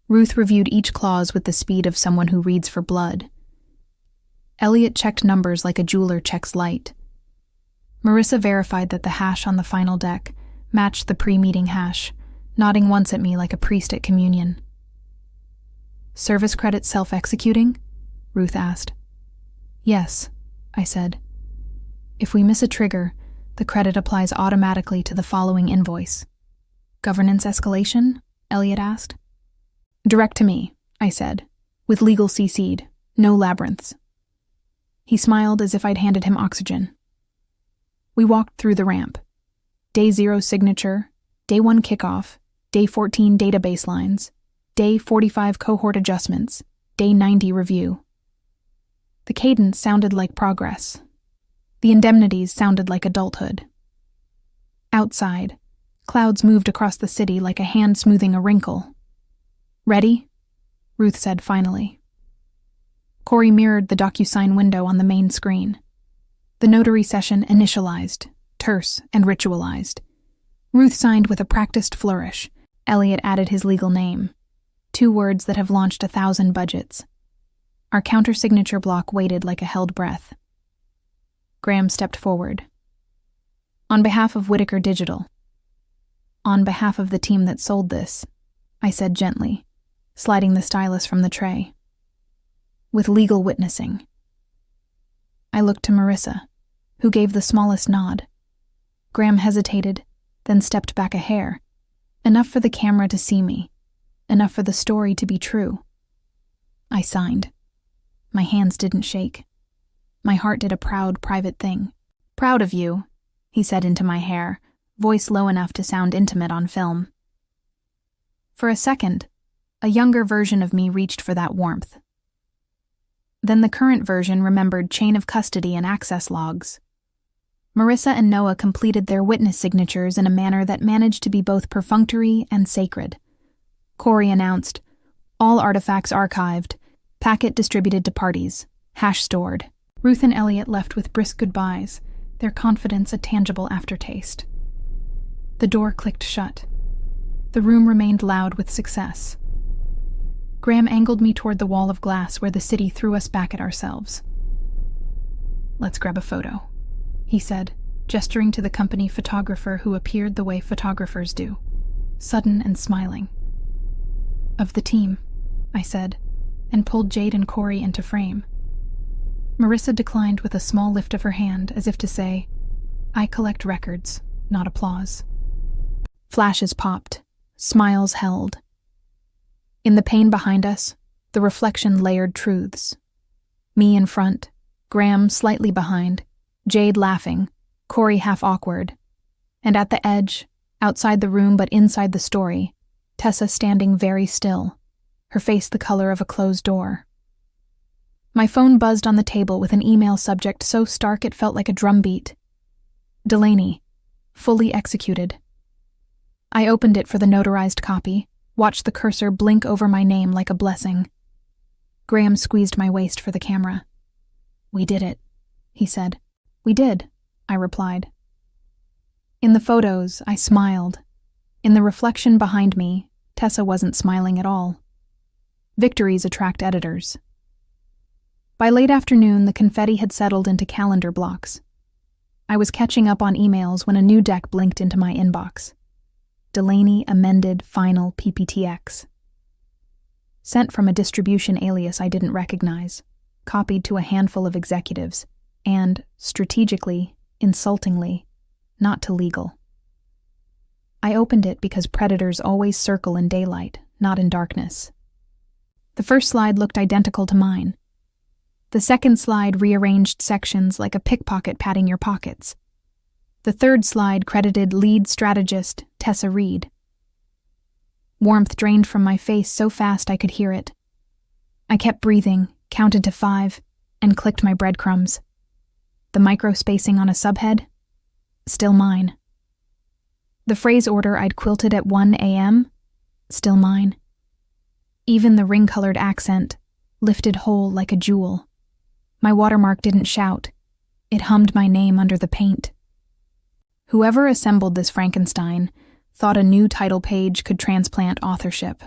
Ruth reviewed each clause with the speed of someone who reads for blood. Elliot checked numbers like a jeweler checks light. Marissa verified that the hash on the final deck matched the pre-meeting hash, nodding once at me like a priest at communion. Service credit self-executing? Ruth asked. Yes, I said. If we miss a trigger, the credit applies automatically to the following invoice. Governance escalation? Elliot asked. Direct to me, I said, with legal CC'd, no labyrinths. He smiled as if I'd handed him oxygen. We walked through the ramp. Day 0 signature, Day 1 kickoff, Day 14 data baselines, Day 45 cohort adjustments, Day 90 review. The cadence sounded like progress. The indemnities sounded like adulthood. Outside, clouds moved across the city like a hand smoothing a wrinkle. Ready? Ruth said finally. Corey mirrored the DocuSign window on the main screen. The notary session initialized, terse and ritualized. Ruth signed with a practiced flourish. Elliot added his legal name. 2 words that have launched 1,000 budgets. Our counter-signature block waited like a held breath. Graham stepped forward. On behalf of Whitaker Digital. On behalf of the team that sold this, I said gently, sliding the stylus from the tray. With legal witnessing. I looked to Marissa, who gave the smallest nod. Graham hesitated, then stepped back a hair. Enough for the camera to see me. Enough for the story to be true. I signed. My hands didn't shake. My heart did a proud, private thing. Proud of you, he said into my hair, voice low enough to sound intimate on film. For a second, a younger version of me reached for that warmth. Then the current version remembered chain of custody and access logs. Marissa and Noah completed their witness signatures in a manner that managed to be both perfunctory and sacred. Corey announced, all artifacts archived, packet distributed to parties, hash stored. Ruth and Elliot left with brisk goodbyes, their confidence a tangible aftertaste. The door clicked shut. The room remained loud with success. Graham angled me toward the wall of glass where the city threw us back at ourselves. Let's grab a photo, he said, gesturing to the company photographer who appeared the way photographers do, sudden and smiling. Of the team, I said, and pulled Jade and Corey into frame. Marissa declined with a small lift of her hand as if to say, I collect records, not applause. Flashes popped, smiles held. In the pane behind us, the reflection layered truths. Me in front, Graham slightly behind, Jade laughing, Corey half awkward. And at the edge, outside the room but inside the story, Tessa standing very still, her face the color of a closed door. My phone buzzed on the table with an email subject so stark it felt like a drumbeat. Delaney, fully executed. I opened it for the notarized copy, watched the cursor blink over my name like a blessing. Graham squeezed my waist for the camera. We did it, he said. We did, I replied. In the photos, I smiled. In the reflection behind me, Tessa wasn't smiling at all. Victories attract editors. By late afternoon, the confetti had settled into calendar blocks. I was catching up on emails when a new deck blinked into my inbox. Delaney amended final PPTX. Sent from a distribution alias I didn't recognize, copied to a handful of executives, and, strategically, insultingly, not to legal. I opened it because predators always circle in daylight, not in darkness. The first slide looked identical to mine. The second slide rearranged sections like a pickpocket padding your pockets. The third slide credited lead strategist Tessa Reed. Warmth drained from my face so fast I could hear it. I kept breathing, counted to 5, and clicked my breadcrumbs. The micro-spacing on a subhead? Still mine. The phrase order I'd quilted at 1 a.m.? Still mine. Even the ring-colored accent, lifted whole like a jewel. My watermark didn't shout. It hummed my name under the paint. Whoever assembled this Frankenstein thought a new title page could transplant authorship.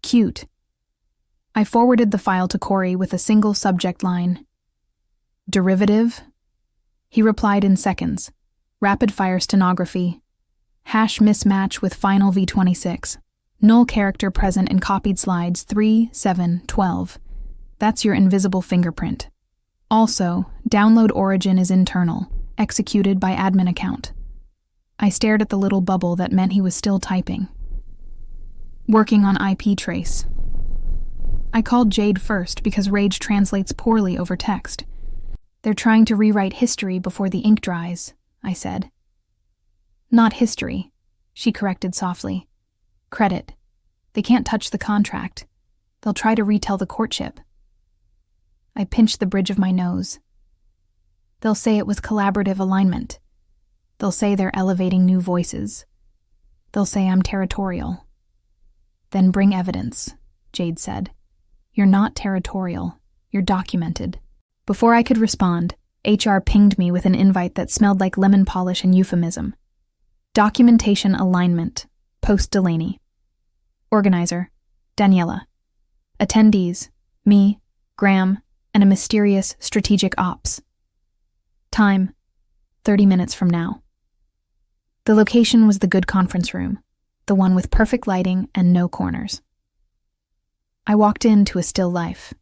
Cute. I forwarded the file to Corey with a single subject line. Derivative? He replied in seconds. Rapid-fire stenography. Hash mismatch with final V26. Null character present in copied slides 3, 7, 12. That's your invisible fingerprint. Also, download origin is internal, executed by admin account. I stared at the little bubble that meant he was still typing. Working on IP trace. I called Jade first because Rage translates poorly over text. They're trying to rewrite history before the ink dries, I said. Not history, she corrected softly. Credit. They can't touch the contract. They'll try to retell the courtship. I pinched the bridge of my nose. They'll say it was collaborative alignment. They'll say they're elevating new voices. They'll say I'm territorial. Then bring evidence, Jade said. You're not territorial. You're documented. Before I could respond, HR pinged me with an invite that smelled like lemon polish and euphemism. Documentation alignment. Post Delaney. Organizer, Daniela. Attendees, me, Graham, and a mysterious strategic ops. Time, 30 minutes from now. The location was the good conference room, the one with perfect lighting and no corners. I walked into a still life.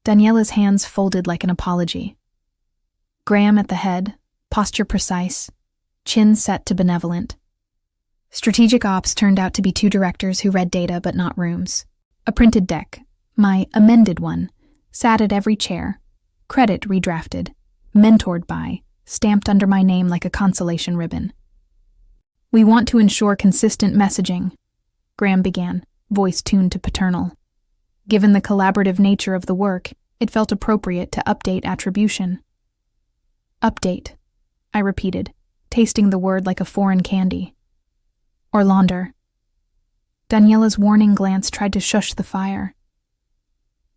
Daniela's hands folded like an apology. Graham at the head, posture precise, chin set to benevolent. Strategic ops turned out to be 2 directors who read data but not rooms. A printed deck, my amended one, sat at every chair, credit redrafted, mentored by, stamped under my name like a consolation ribbon. We want to ensure consistent messaging, Graham began, voice tuned to paternal. Given the collaborative nature of the work, it felt appropriate to update attribution. Update, I repeated, tasting the word like a foreign candy. Or launder. Daniela's warning glance tried to shush the fire.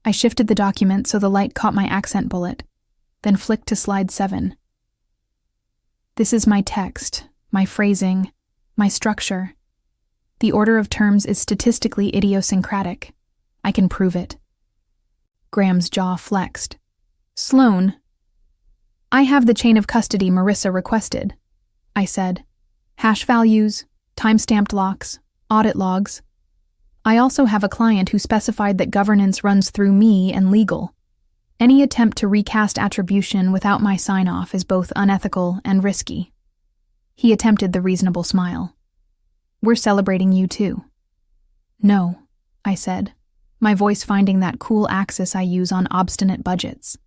I shifted the document so the light caught my accent bullet, then flicked to slide 7. This is my text, my phrasing, my structure. The order of terms is statistically idiosyncratic. I can prove it. Graham's jaw flexed. Sloan. I have the chain of custody Marissa requested, I said. Hash values, time-stamped locks, audit logs. I also have a client who specified that governance runs through me and legal. Any attempt to recast attribution without my sign-off is both unethical and risky. He attempted the reasonable smile. We're celebrating you too. No, I said, my voice finding that cool axis I use on obstinate budgets.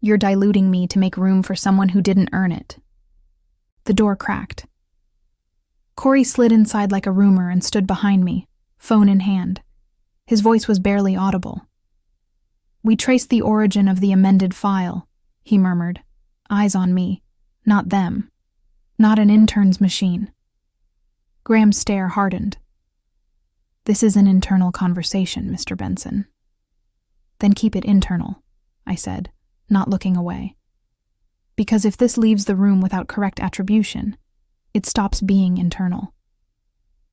You're diluting me to make room for someone who didn't earn it. The door cracked. Corey slid inside like a roomer and stood behind me, phone in hand. His voice was barely audible. We traced the origin of the amended file, he murmured, eyes on me, not them, not an intern's machine. Graham's stare hardened. This is an internal conversation, Mr. Benson. Then keep it internal, I said, not looking away. Because if this leaves the room without correct attribution, it stops being internal.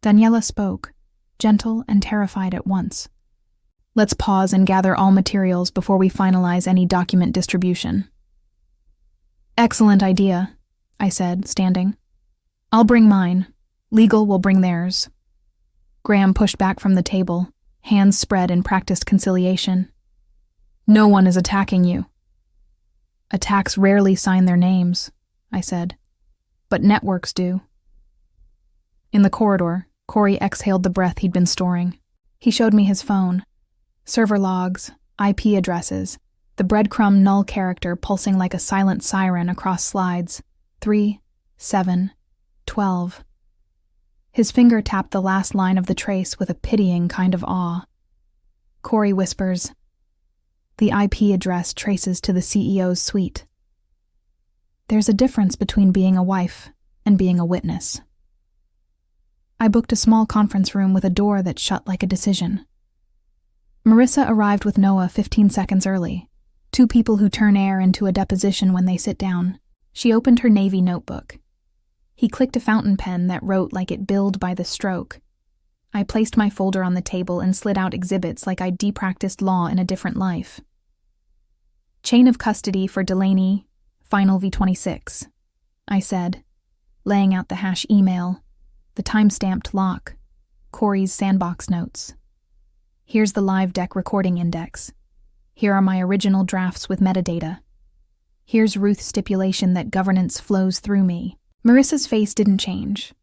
Daniela spoke, gentle and terrified at once. Let's pause and gather all materials before we finalize any document distribution. Excellent idea, I said, standing. I'll bring mine. Legal will bring theirs. Graham pushed back from the table, hands spread in practiced conciliation. No one is attacking you. Attacks rarely sign their names, I said. But networks do. In the corridor, Corey exhaled the breath he'd been storing. He showed me his phone. Server logs, IP addresses, the breadcrumb null character pulsing like a silent siren across slides. 3, 7, 12. His finger tapped the last line of the trace with a pitying kind of awe. Corey whispers, "The IP address traces to the CEO's suite." There's a difference between being a wife and being a witness. I booked a small conference room with a door that shut like a decision. Marissa arrived with Noah 15 seconds early, two people who turn air into a deposition when they sit down. She opened her navy notebook. He clicked a fountain pen that wrote like it billed by the stroke. I placed my folder on the table and slid out exhibits like I'd depracticed law in a different life. Chain of custody for Delaney, Final V26, I said, laying out the hash email, the time-stamped lock, Corey's sandbox notes. Here's the live deck recording index. Here are my original drafts with metadata. Here's Ruth's stipulation that governance flows through me. Marissa's face didn't change,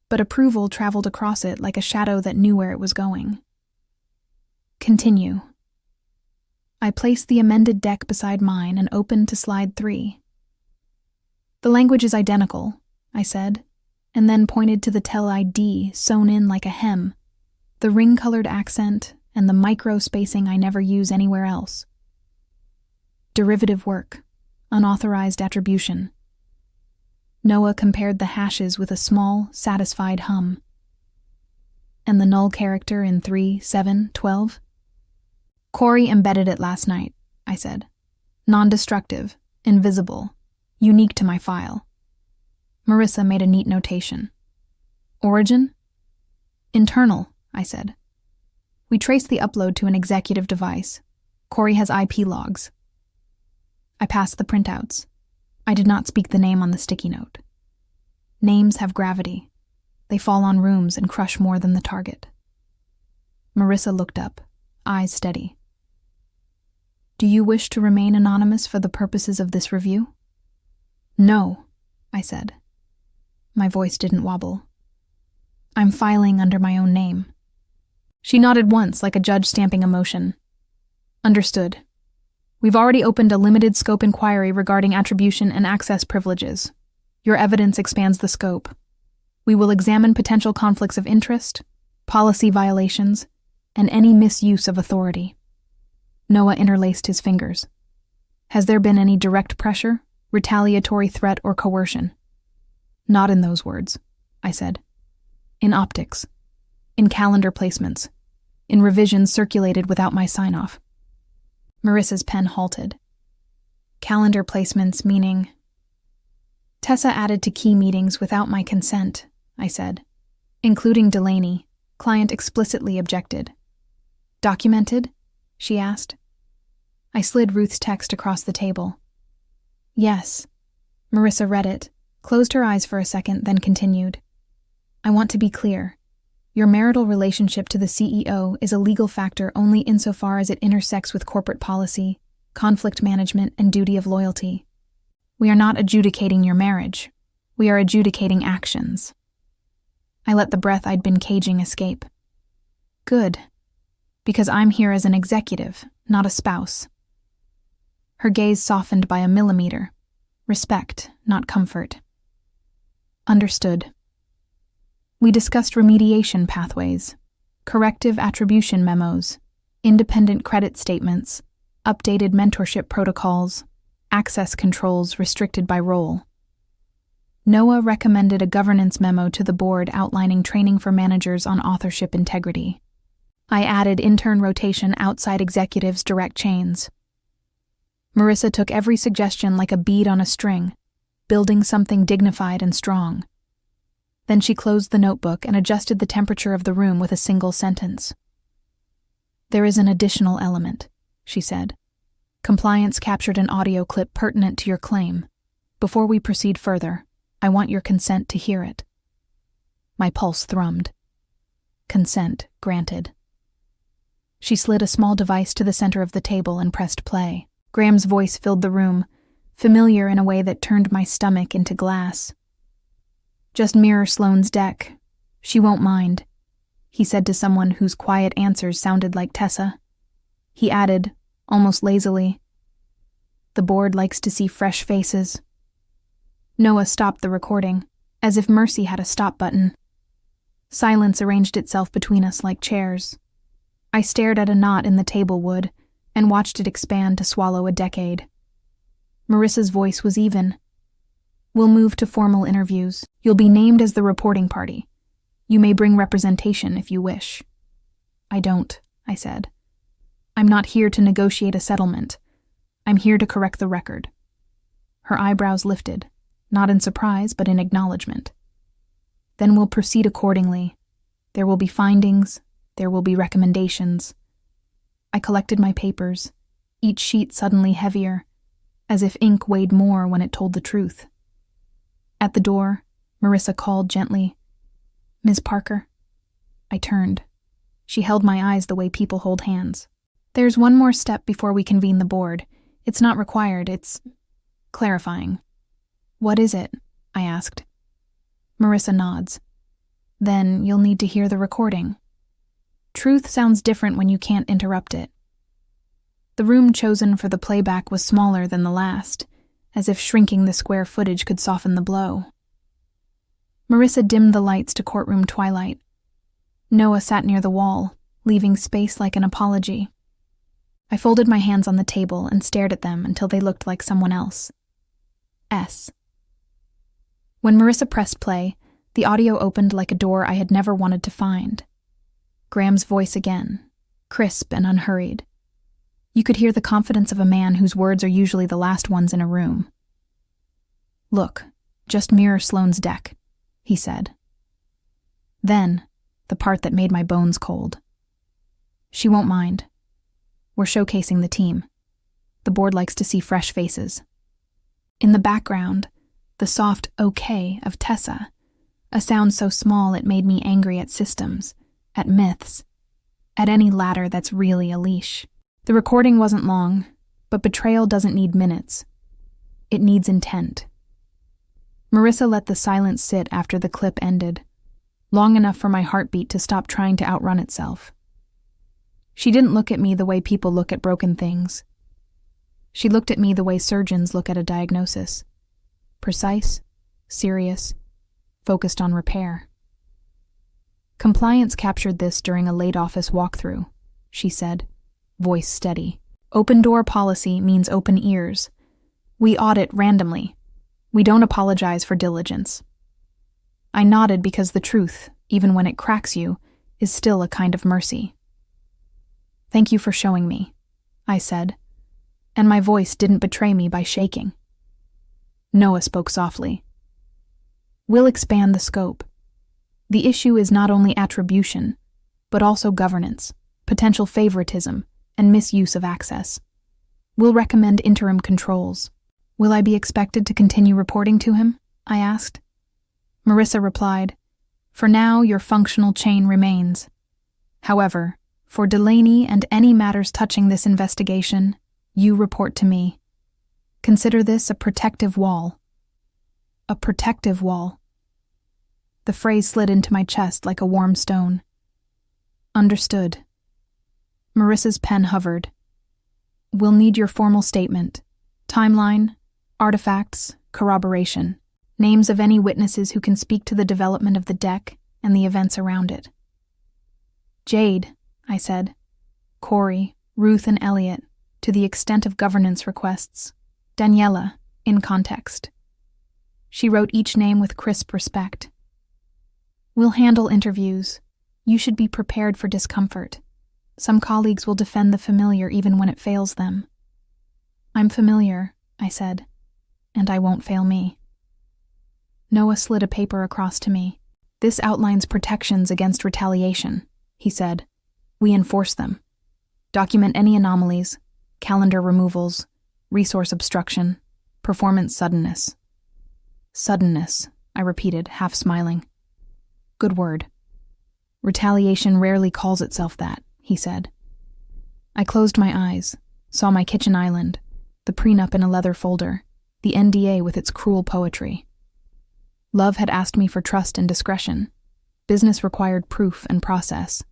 but approval traveled across it like a shadow that knew where it was going. Continue. I placed the amended deck beside mine and opened to slide 3. The language is identical, I said, and then pointed to the tel ID sewn in like a hem, the ring-colored accent and the micro-spacing I never use anywhere else. Derivative work, unauthorized attribution. Noah compared the hashes with a small, satisfied hum. And the null character in 3, 7, 12? Corey embedded it last night, I said. Non-destructive, invisible, unique to my file. Marissa made a neat notation. Origin? Internal, I said. We traced the upload to an executive device. Corey has IP logs. I passed the printouts. I did not speak the name on the sticky note. Names have gravity. They fall on rooms and crush more than the target. Marissa looked up, eyes steady. Do you wish to remain anonymous for the purposes of this review? No, I said. My voice didn't wobble. I'm filing under my own name. She nodded once like a judge stamping a motion. Understood. We've already opened a limited scope inquiry regarding attribution and access privileges. Your evidence expands the scope. We will examine potential conflicts of interest, policy violations, and any misuse of authority. Noah interlaced his fingers. Has there been any direct pressure, retaliatory threat, or coercion? Not in those words, I said. In optics. In calendar placements. In revisions circulated without my sign-off. Marissa's pen halted. Calendar placements meaning... Tessa added to key meetings without my consent, I said. Including Delaney. Client explicitly objected. Documented? She asked. I slid Ruth's text across the table. Yes. Marissa read it, closed her eyes for a second, then continued. I want to be clear. Your marital relationship to the CEO is a legal factor only insofar as it intersects with corporate policy, conflict management, and duty of loyalty. We are not adjudicating your marriage. We are adjudicating actions. I let the breath I'd been caging escape. Good. Because I'm here as an executive, not a spouse. Her gaze softened by a millimeter. Respect, not comfort. Understood. We discussed remediation pathways, corrective attribution memos, independent credit statements, updated mentorship protocols, access controls restricted by role. Noah recommended a governance memo to the board outlining training for managers on authorship integrity. I added intern rotation outside executives' direct chains. Marissa took every suggestion like a bead on a string, building something dignified and strong. Then she closed the notebook and adjusted the temperature of the room with a single sentence. There is an additional element, she said. Compliance captured an audio clip pertinent to your claim. Before we proceed further, I want your consent to hear it. My pulse thrummed. Consent granted. She slid a small device to the center of the table and pressed play. Graham's voice filled the room, familiar in a way that turned my stomach into glass. Just mirror Sloane's deck. "She won't mind," he said to someone whose quiet answers sounded like Tessa. He added, almost lazily, "The board likes to see fresh faces." Noah stopped the recording, as if Mercy had a stop button. Silence arranged itself between us like chairs. I stared at a knot in the table wood and watched it expand to swallow a decade. Marissa's voice was even. "We'll move to formal interviews. You'll be named as the reporting party. You may bring representation if you wish." "I don't," I said. "I'm not here to negotiate a settlement. I'm here to correct the record." Her eyebrows lifted, not in surprise but in acknowledgement. "Then we'll proceed accordingly. There will be findings, there will be recommendations." I collected my papers, each sheet suddenly heavier, as if ink weighed more when it told the truth. At the door, Marissa called gently, "Ms. Parker." I turned. She held my eyes the way people hold hands. "There's one more step before we convene the board. It's not required, it's clarifying." "What is it?" I asked. Marissa nods. "Then you'll need to hear the recording. Truth sounds different when you can't interrupt it." The room chosen for the playback was smaller than the last, as if shrinking the square footage could soften the blow. Marissa dimmed the lights to courtroom twilight. Noah sat near the wall, leaving space like an apology. I folded my hands on the table and stared at them until they looked like someone else. S. When Marissa pressed play, the audio opened like a door I had never wanted to find. Graham's voice again, crisp and unhurried. You could hear the confidence of a man whose words are usually the last ones in a room. "Look, just mirror Sloane's deck," he said. Then, the part that made my bones cold. "She won't mind. We're showcasing the team. The board likes to see fresh faces." In the background, the soft okay of Tessa, a sound so small it made me angry at systems, at myths, at any ladder that's really a leash. The recording wasn't long, but betrayal doesn't need minutes. It needs intent. Marissa let the silence sit after the clip ended, long enough for my heartbeat to stop trying to outrun itself. She didn't look at me the way people look at broken things. She looked at me the way surgeons look at a diagnosis. Precise, serious, focused on repair. "Compliance captured this during a late office walkthrough," she said, voice steady. "Open door policy means open ears. We audit randomly. We don't apologize for diligence." I nodded because the truth, even when it cracks you, is still a kind of mercy. "Thank you for showing me," I said, and my voice didn't betray me by shaking. Noah spoke softly. "We'll expand the scope. The issue is not only attribution, but also governance, potential favoritism, and misuse of access. We'll recommend interim controls." "Will I be expected to continue reporting to him?" I asked. Marissa replied, "For now, your functional chain remains. However, for Delaney and any matters touching this investigation, you report to me. Consider this a protective wall." A protective wall. The phrase slid into my chest like a warm stone. "Understood." Marissa's pen hovered. "We'll need your formal statement, timeline, artifacts, corroboration, names of any witnesses who can speak to the development of the deck and the events around it." "Jade," I said, "Corey, Ruth, and Elliot, to the extent of governance requests. Daniela, in context." She wrote each name with crisp respect. "We'll handle interviews. You should be prepared for discomfort. Some colleagues will defend the familiar even when it fails them." "I'm familiar," I said, "and I won't fail me." Noah slid a paper across to me. "This outlines protections against retaliation," he said. "We enforce them. Document any anomalies, calendar removals, resource obstruction, performance suddenness." "Suddenness," I repeated, half smiling. "Good word. Retaliation rarely calls itself that," he said. I closed my eyes, saw my kitchen island, the prenup in a leather folder, the NDA with its cruel poetry. Love had asked me for trust and discretion. Business required proof and process.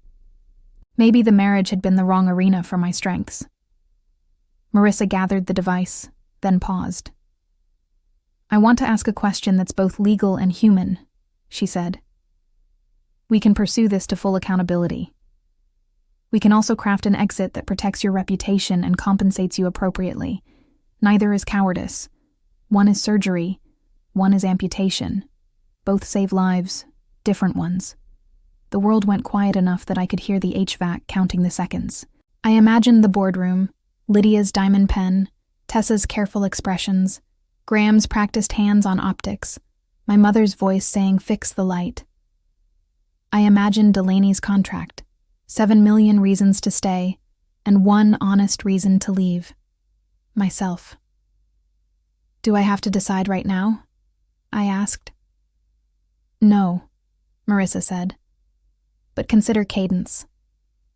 Maybe the marriage had been the wrong arena for my strengths. Marissa gathered the device, then paused. "I want to ask a question that's both legal and human," she said. "We can pursue this to full accountability. We can also craft an exit that protects your reputation and compensates you appropriately. Neither is cowardice. One is surgery, one is amputation. Both save lives, different ones." The world went quiet enough that I could hear the HVAC counting the seconds. I imagined the boardroom, Lydia's diamond pen, Tessa's careful expressions, Graham's practiced hands on optics, my mother's voice saying, "Fix the light." I imagined Delaney's contract, 7 million reasons to stay, and one honest reason to leave. Myself. "Do I have to decide right now?" I asked. "No," Marissa said. "But consider cadence.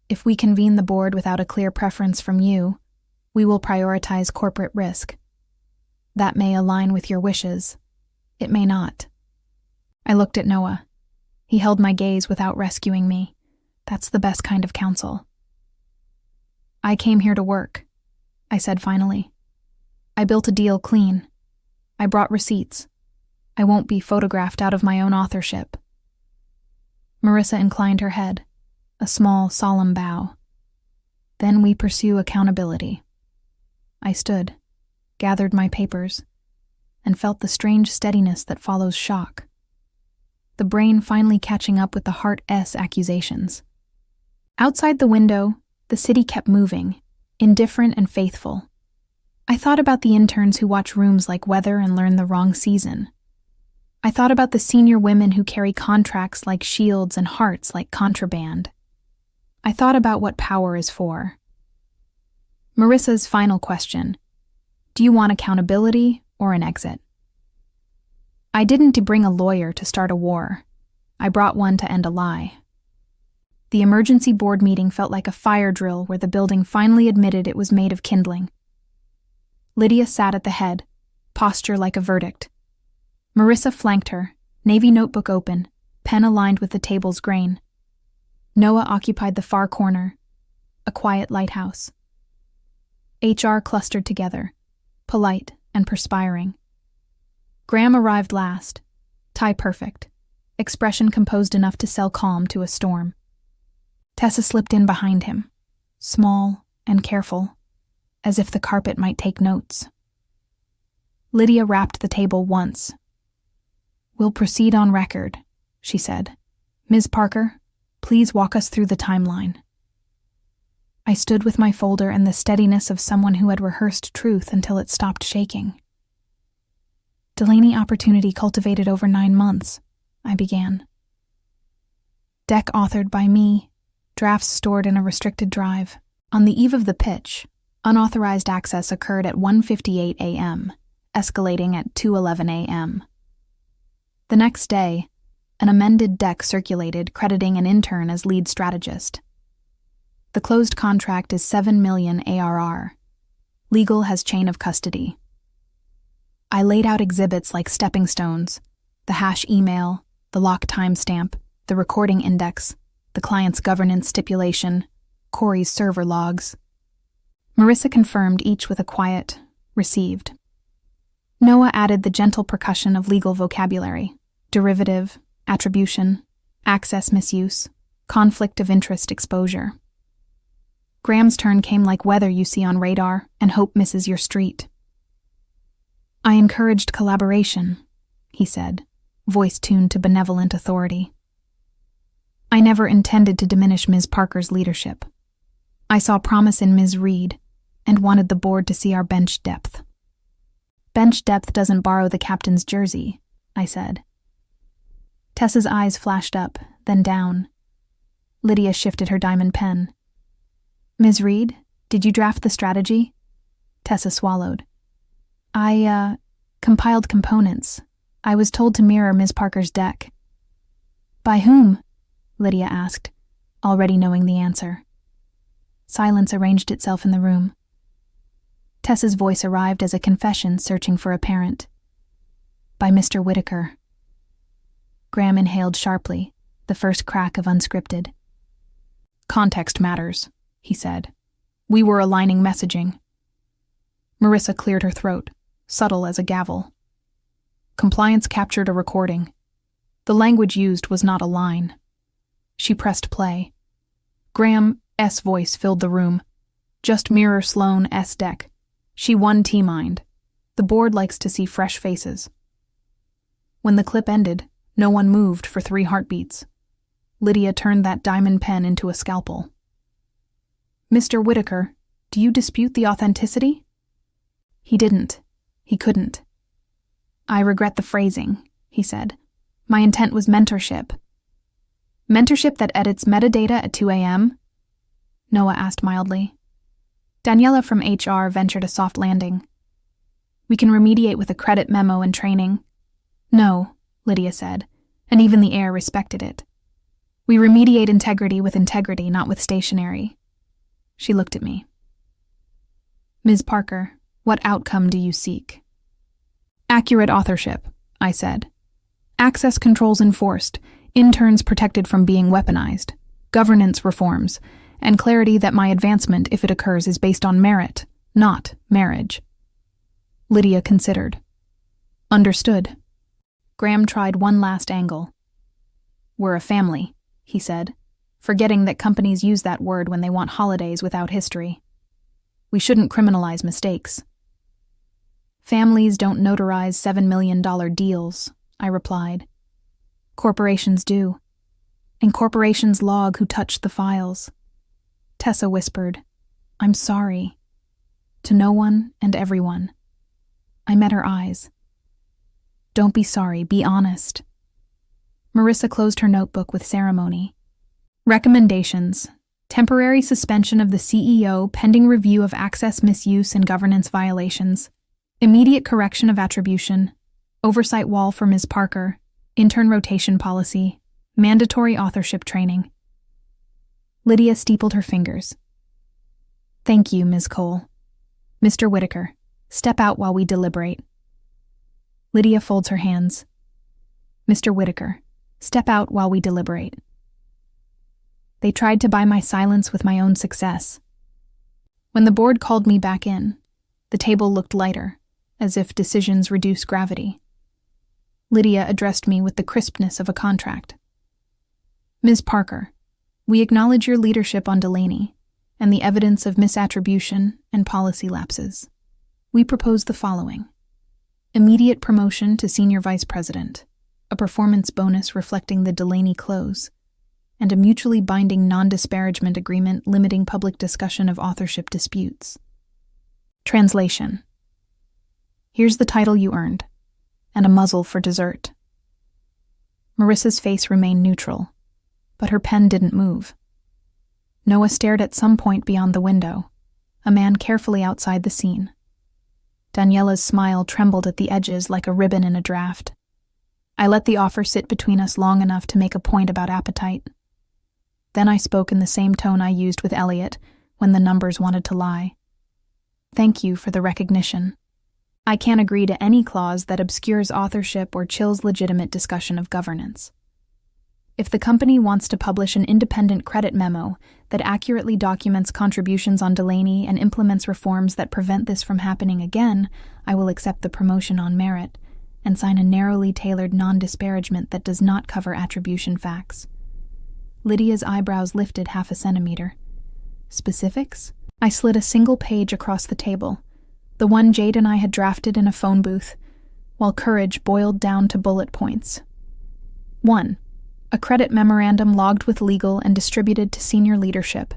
If we convene the board without a clear preference from you, we will prioritize corporate risk. That may align with your wishes. It may not." I looked at Noah. He held my gaze without rescuing me. That's the best kind of counsel. "I came here to work," I said finally. "I built a deal clean. I brought receipts. I won't be photographed out of my own authorship." Marissa inclined her head, a small, solemn bow. "Then we pursue accountability." I stood, gathered my papers, and felt the strange steadiness that follows shock. The brain finally catching up with the heart's accusations. Outside the window, the city kept moving, indifferent and faithful. I thought about the interns who watch rooms like weather and learn the wrong season. I thought about the senior women who carry contracts like shields and hearts like contraband. I thought about what power is for. Marissa's final question: "Do you want accountability or an exit?" I didn't bring a lawyer to start a war. I brought one to end a lie. The emergency board meeting felt like a fire drill where the building finally admitted it was made of kindling. Lydia sat at the head, posture like a verdict. Marissa flanked her, navy notebook open, pen aligned with the table's grain. Noah occupied the far corner, a quiet lighthouse. HR clustered together, polite and perspiring. Graham arrived last, tie perfect, expression composed enough to sell calm to a storm. Tessa slipped in behind him, small and careful, as if the carpet might take notes. Lydia rapped the table once. "We'll proceed on record," she said. "Ms. Parker, please walk us through the timeline." I stood with my folder and the steadiness of someone who had rehearsed truth until it stopped shaking. "Delaney opportunity cultivated over 9 months, I began. Deck authored by me, drafts stored in a restricted drive. On the eve of the pitch, unauthorized access occurred at 1:58 a.m., escalating at 2:11 a.m. The next day, an amended deck circulated crediting an intern as lead strategist. The closed contract is 7 million ARR. Legal has chain of custody. I laid out exhibits like stepping stones, the hash email, the lock timestamp, the recording index, the client's governance stipulation, Corey's server logs. Marissa confirmed each with a quiet, "Received." Noah added the gentle percussion of legal vocabulary: derivative, attribution, access misuse, conflict of interest exposure. Graham's turn came like weather you see on radar and hope misses your street. "I encouraged collaboration," he said, voice tuned to benevolent authority. "I never intended to diminish Ms. Parker's leadership. I saw promise in Ms. Reed and wanted the board to see our bench depth." "Bench depth doesn't borrow the captain's jersey," I said. Tessa's eyes flashed up, then down. Lydia shifted her diamond pen. "Ms. Reed, did you draft the strategy?" Tessa swallowed. I compiled components. I was told to mirror Ms. Parker's deck." "By whom?" Lydia asked, already knowing the answer. Silence arranged itself in the room. Tessa's voice arrived as a confession searching for a parent. "By Mr. Whitaker." Graham inhaled sharply, the first crack of unscripted. "Context matters," he said. "We were aligning messaging." Marissa cleared her throat, subtle as a gavel. Compliance captured a recording. The language used was not a line. She pressed play. Graham's voice filled the room. "Just mirror Sloane's deck. She won T-Mind. The board likes to see fresh faces." When the clip ended, no one moved for 3 heartbeats. Lydia turned that diamond pen into a scalpel. "Mr. Whitaker, do you dispute the authenticity?" He didn't. He couldn't. "I regret the phrasing," he said. "My intent was mentorship." "Mentorship that edits metadata at 2 a.m.? Noah asked mildly. Daniela from HR ventured a soft landing. "We can remediate with a credit memo and training." "No," Lydia said, and even the air respected it. "We remediate integrity with integrity, not with stationery." She looked at me. "Ms. Parker, what outcome do you seek?" "Accurate authorship," I said. "Access controls enforced, interns protected from being weaponized, governance reforms, and clarity that my advancement, if it occurs, is based on merit, not marriage." Lydia considered. "Understood." Graham tried one last angle. "We're a family," he said, forgetting that companies use that word when they want holidays without history. "We shouldn't criminalize mistakes." "Families don't notarize $7 million deals," I replied. "Corporations do. And corporations log who touched the files." Tessa whispered, "I'm sorry." To no one and everyone. I met her eyes. "Don't be sorry, be honest." Marissa closed her notebook with ceremony. Recommendations: temporary suspension of the CEO pending review of access misuse and governance violations, immediate correction of attribution, oversight wall for Ms. Parker, intern rotation policy, mandatory authorship training. Lydia steepled her fingers. "Thank you, Ms. Cole. Mr. Whitaker, step out while we deliberate." Lydia folds her hands. "Mr. Whitaker, step out while we deliberate." They tried to buy my silence with my own success. When the board called me back in, the table looked lighter, as if decisions reduce gravity. Lydia addressed me with the crispness of a contract. "Ms. Parker, we acknowledge your leadership on Delaney and the evidence of misattribution and policy lapses. We propose the following: immediate promotion to Senior Vice President, a performance bonus reflecting the Delaney close, and a mutually binding non-disparagement agreement limiting public discussion of authorship disputes. Translation: here's the title you earned, and a muzzle for dessert. Marissa's face remained neutral, but her pen didn't move. Noah stared at some point beyond the window, a man carefully outside the scene. Daniela's smile trembled at the edges like a ribbon in a draft. I let the offer sit between us long enough to make a point about appetite. Then I spoke in the same tone I used with Elliot when the numbers wanted to lie. "Thank you for the recognition. I can't agree to any clause that obscures authorship or chills legitimate discussion of governance. If the company wants to publish an independent credit memo that accurately documents contributions on Delaney and implements reforms that prevent this from happening again, I will accept the promotion on merit and sign a narrowly tailored non-disparagement that does not cover attribution facts." Lydia's eyebrows lifted 1/2 centimeter. "Specifics?" I slid a single page across the table, the one Jade and I had drafted in a phone booth, while courage boiled down to bullet points. 1. A credit memorandum logged with legal and distributed to senior leadership,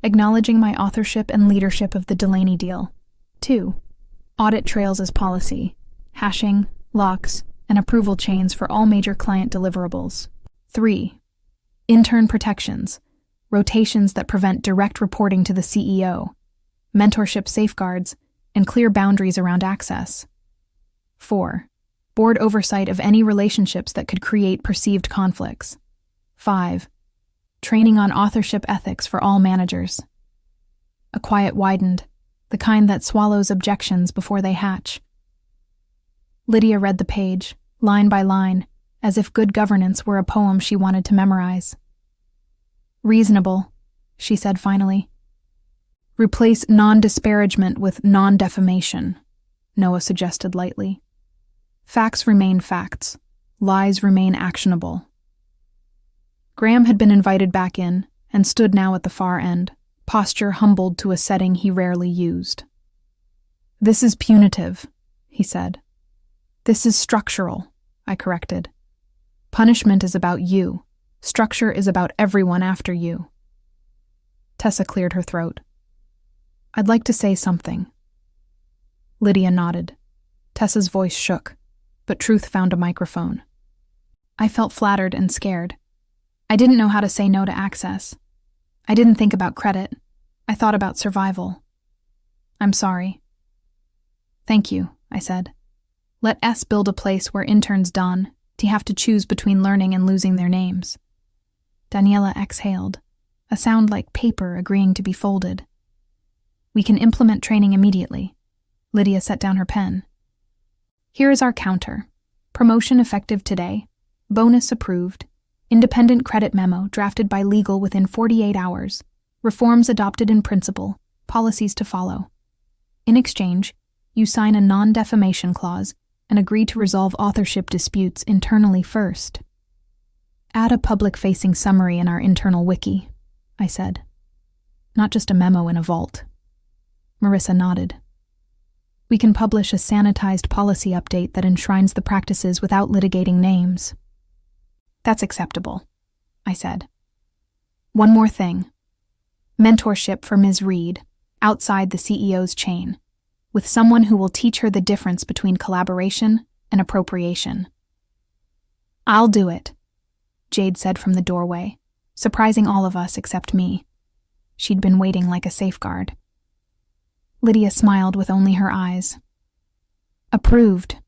acknowledging my authorship and leadership of the Delaney deal. 2. Audit trails as policy, hashing, locks, and approval chains for all major client deliverables. 3. Intern protections, rotations that prevent direct reporting to the CEO, mentorship safeguards, and clear boundaries around access. 4. Board oversight of any relationships that could create perceived conflicts. 5. Training on authorship ethics for all managers. A quiet widened, the kind that swallows objections before they hatch. Lydia read the page, line by line, as if good governance were a poem she wanted to memorize. "Reasonable," she said finally. "Replace non-disparagement with non-defamation," Noah suggested lightly. "Facts remain facts. Lies remain actionable." Graham had been invited back in and stood now at the far end, posture humbled to a setting he rarely used. "This is punitive," he said. "This is structural," I corrected. "Punishment is about you. Structure is about everyone after you." Tessa cleared her throat. "I'd like to say something." Lydia nodded. Tessa's voice shook, but truth found a microphone. I felt flattered and scared. I didn't know how to say no to access. I didn't think about credit. I thought about survival. "I'm sorry." "Thank you," I said. "Let S build a place where interns don to have to choose between learning and losing their names." Daniela exhaled, a sound like paper agreeing to be folded. "We can implement training immediately." Lydia set down her pen. "Here is our counter. Promotion effective today. Bonus approved. Independent credit memo drafted by legal within 48 hours. Reforms adopted in principle. Policies to follow. In exchange, you sign a non-defamation clause and agree to resolve authorship disputes internally first. Add a public-facing summary in our internal wiki," I said. "Not just a memo in a vault." Marissa nodded. "We can publish a sanitized policy update that enshrines the practices without litigating names." "That's acceptable," I said. "One more thing. Mentorship for Ms. Reed, outside the CEO's chain, with someone who will teach her the difference between collaboration and appropriation." "I'll do it," Jade said from the doorway, surprising all of us except me. She'd been waiting like a safeguard. Lydia smiled with only her eyes. "Approved."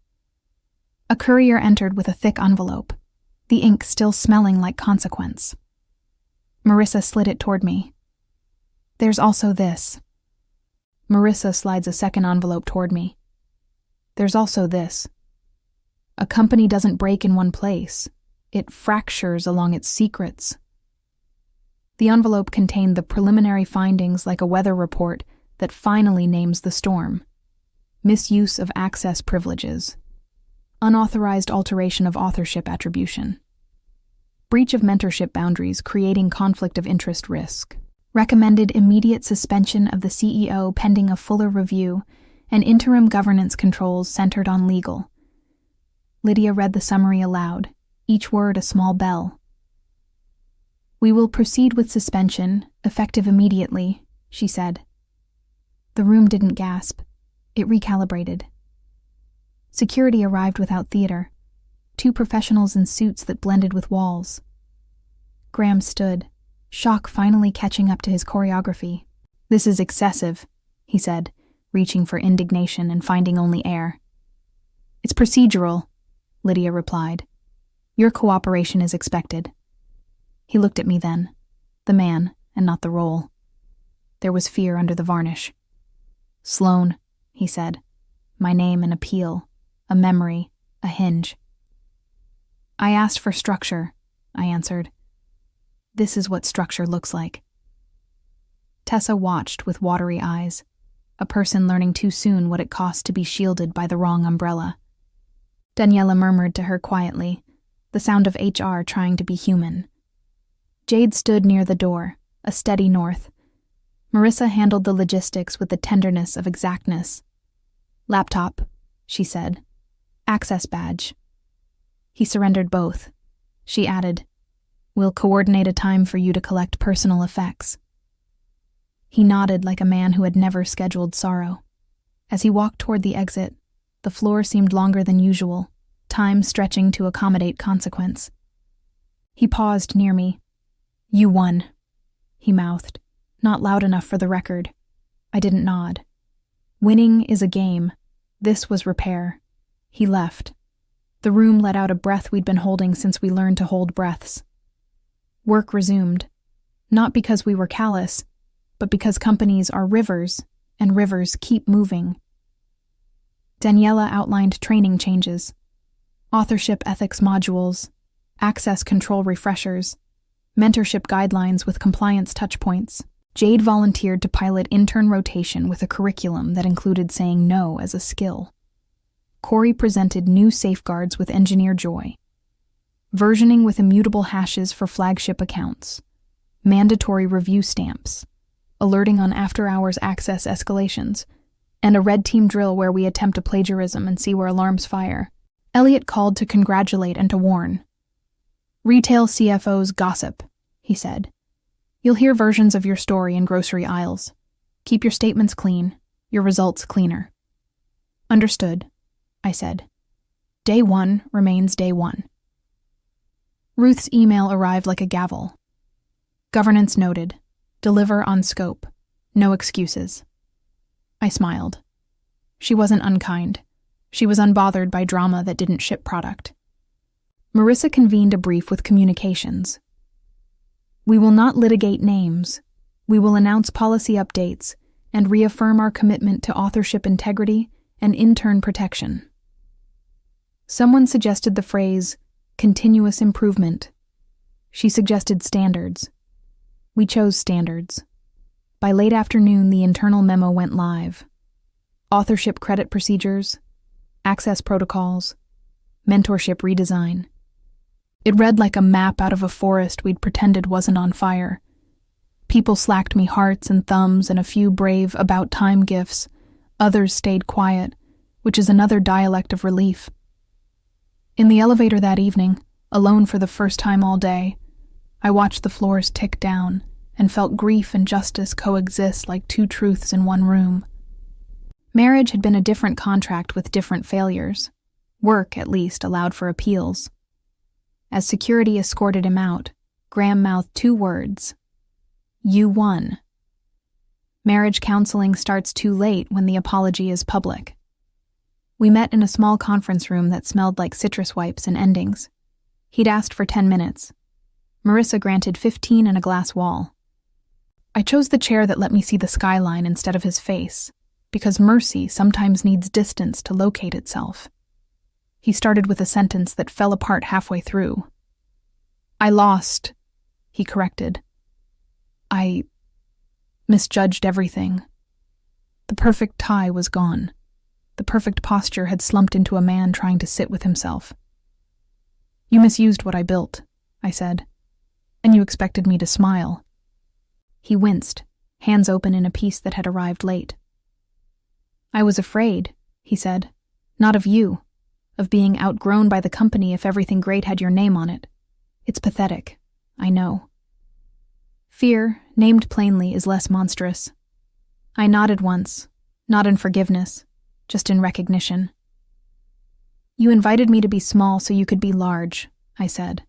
A courier entered with a thick envelope, the ink still smelling like consequence. Marissa slid it toward me. "There's also this." Marissa slides a second envelope toward me. "There's also this. A company doesn't break in one place. It fractures along its secrets." The envelope contained the preliminary findings like a weather report that finally names the storm. Misuse of access privileges. Unauthorized alteration of authorship attribution. Breach of mentorship boundaries creating conflict of interest risk. Recommended immediate suspension of the CEO pending a fuller review and interim governance controls centered on legal. Lydia read the summary aloud, each word a small bell. "We will proceed with suspension, effective immediately," she said. The room didn't gasp. It recalibrated. Security arrived without theater. 2 professionals in suits that blended with walls. Graham stood, shock finally catching up to his choreography. "This is excessive," he said, reaching for indignation and finding only air. "It's procedural," Lydia replied. "Your cooperation is expected." He looked at me then, the man and not the role. There was fear under the varnish. "Sloan," he said, "my name an appeal, a memory, a hinge." "I asked for structure," I answered. "This is what structure looks like." Tessa watched with watery eyes, a person learning too soon what it cost to be shielded by the wrong umbrella. Daniela murmured to her quietly, the sound of HR trying to be human. Jade stood near the door, a steady north. Marissa handled the logistics with the tenderness of exactness. "Laptop," she said. "Access badge." He surrendered both. She added, "We'll coordinate a time for you to collect personal effects." He nodded like a man who had never scheduled sorrow. As he walked toward the exit, the floor seemed longer than usual, time stretching to accommodate consequence. He paused near me. "You won," he mouthed, not loud enough for the record. I didn't nod. Winning is a game. This was repair. He left. The room let out a breath we'd been holding since we learned to hold breaths. Work resumed, not because we were callous, but because companies are rivers, and rivers keep moving. Daniela outlined training changes. authorship ethics modules, access control refreshers, mentorship guidelines with compliance touchpoints. Jade volunteered to pilot intern rotation with a curriculum that included saying no as a skill. Corey presented new safeguards with engineer joy. Versioning with immutable hashes for flagship accounts. Mandatory review stamps. Alerting on after-hours access escalations. And a red team drill where we attempt a plagiarism and see where alarms fire. Elliot called to congratulate and to warn. Retail CFOs gossip, he said. You'll hear versions of your story in grocery aisles. Keep your statements clean, your results cleaner. Understood, I said. Day one remains day one. Ruth's email arrived like a gavel. Governance noted. Deliver on scope. No excuses. I smiled. She wasn't unkind. She was unbothered by drama that didn't ship product. Marissa convened a brief with communications. We will not litigate names. We will announce policy updates and reaffirm our commitment to authorship integrity and intern protection. Someone suggested the phrase, continuous improvement. She suggested standards. We chose standards. By late afternoon, the internal memo went live. Authorship credit procedures, access protocols, mentorship redesign. It read like a map out of a forest we'd pretended wasn't on fire. People slacked me hearts and thumbs and a few brave about-time gifts. Others stayed quiet, which is another dialect of relief. In the elevator that evening, alone for the first time all day, I watched the floors tick down and felt grief and justice coexist like two truths in one room. Marriage had been a different contract with different failures. Work, at least, allowed for appeals. As security escorted him out, Graham mouthed two words. You won. Marriage counseling starts too late when the apology is public. We met in a small conference room that smelled like citrus wipes and endings. He'd asked for 10 minutes. Marissa granted 15 and a glass wall. I chose the chair that let me see the skyline instead of his face, because mercy sometimes needs distance to locate itself. He started with a sentence that fell apart halfway through. I lost, he corrected. I misjudged everything. The perfect tie was gone. The perfect posture had slumped into a man trying to sit with himself. You misused what I built, I said, and you expected me to smile. He winced, hands open in a piece that had arrived late. I was afraid, he said, not of you. Of being outgrown by the company if everything great had your name on it. It's pathetic, I know. Fear, named plainly, is less monstrous. I nodded once, not in forgiveness, just in recognition. You invited me to be small so you could be large, I said.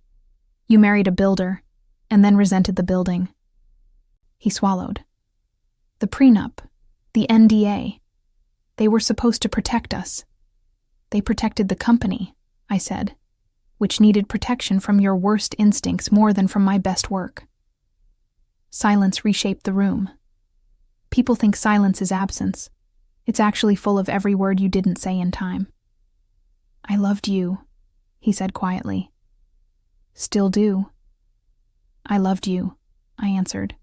You married a builder, and then resented the building. He swallowed. The prenup, the NDA, they were supposed to protect us. They protected the company, I said, which needed protection from your worst instincts more than from my best work. Silence reshaped the room. People think silence is absence. It's actually full of every word you didn't say in time. I loved you, he said quietly. Still do. I loved you, I answered.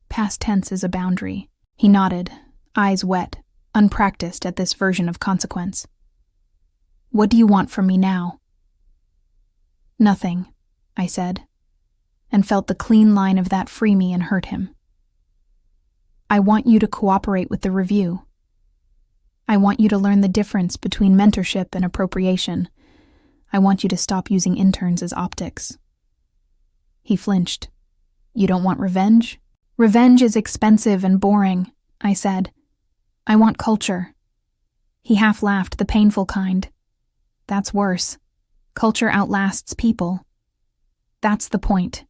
Past tense is a boundary. He nodded, eyes wet, unpracticed at this version of consequence. What do you want from me now? Nothing, I said, and felt the clean line of that free me and hurt him. I want you to cooperate with the review. I want you to learn the difference between mentorship and appropriation. I want you to stop using interns as optics. He flinched. You don't want revenge? Revenge is expensive and boring, I said. I want culture. He half laughed, the painful kind. That's worse. Culture outlasts people. That's the point.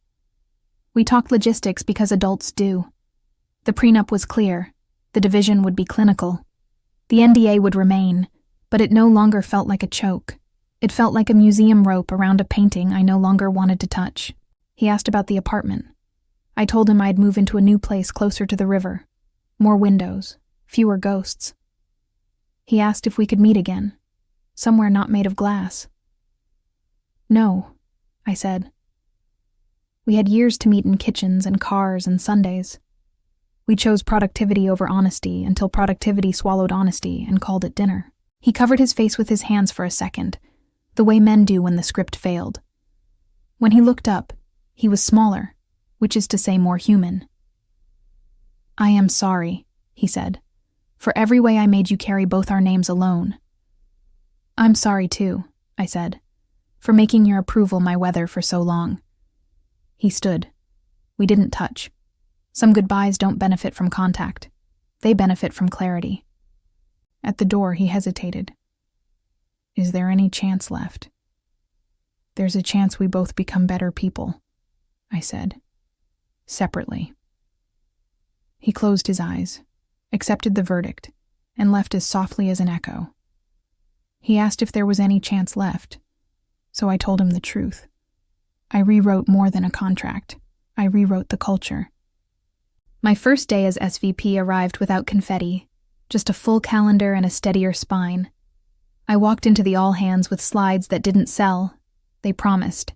We talked logistics because adults do. The prenup was clear. The division would be clinical. The NDA would remain, but it no longer felt like a choke. It felt like a museum rope around a painting I no longer wanted to touch. He asked about the apartment. I told him I'd move into a new place closer to the river. More windows, fewer ghosts. He asked if we could meet again. Somewhere not made of glass. No, I said. We had years to meet in kitchens and cars and Sundays. We chose productivity over honesty until productivity swallowed honesty and called it dinner. He covered his face with his hands for a second, the way men do when the script failed. When he looked up, he was smaller, which is to say more human. I am sorry, he said, for every way I made you carry both our names alone. I'm sorry too, I said, for making your approval my weather for so long. He stood. We didn't touch. Some goodbyes don't benefit from contact. They benefit from clarity. At the door, he hesitated. Is there any chance left? There's a chance we both become better people, I said, separately. He closed his eyes, accepted the verdict, and left as softly as an echo. He asked if there was any chance left, so I told him the truth. I rewrote more than a contract. I rewrote the culture. My first day as SVP arrived without confetti, just a full calendar and a steadier spine. I walked into the all-hands with slides that didn't sell. They promised.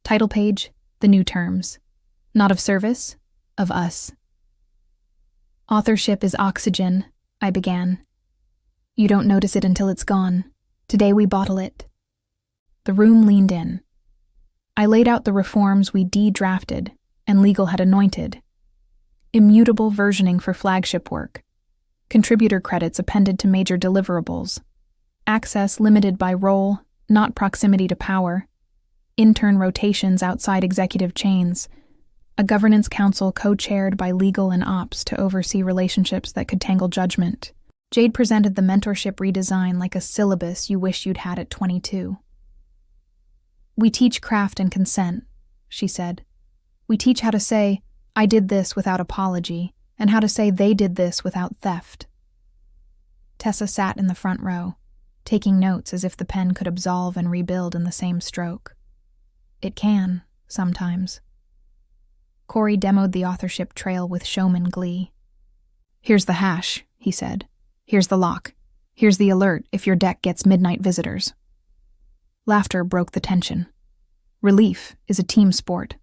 Title page, the new terms. Not of service, of us. Authorship is oxygen, I began. You don't notice it until it's gone. Today we bottle it. The room leaned in. I laid out the reforms we de-drafted and legal had anointed. Immutable versioning for flagship work. Contributor credits appended to major deliverables. Access limited by role, not proximity to power. Intern rotations outside executive chains. A governance council co-chaired by legal and ops to oversee relationships that could tangle judgment. Jade presented the mentorship redesign like a syllabus you wish you'd had at 22. We teach craft and consent, she said. We teach how to say, I did this without apology, and how to say they did this without theft. Tessa sat in the front row, taking notes as if the pen could absolve and rebuild in the same stroke. It can, sometimes. Corey demoed the authorship trail with showman glee. Here's the hash, he said. Here's the lock. Here's the alert if your deck gets midnight visitors. Laughter broke the tension. Relief is a team sport.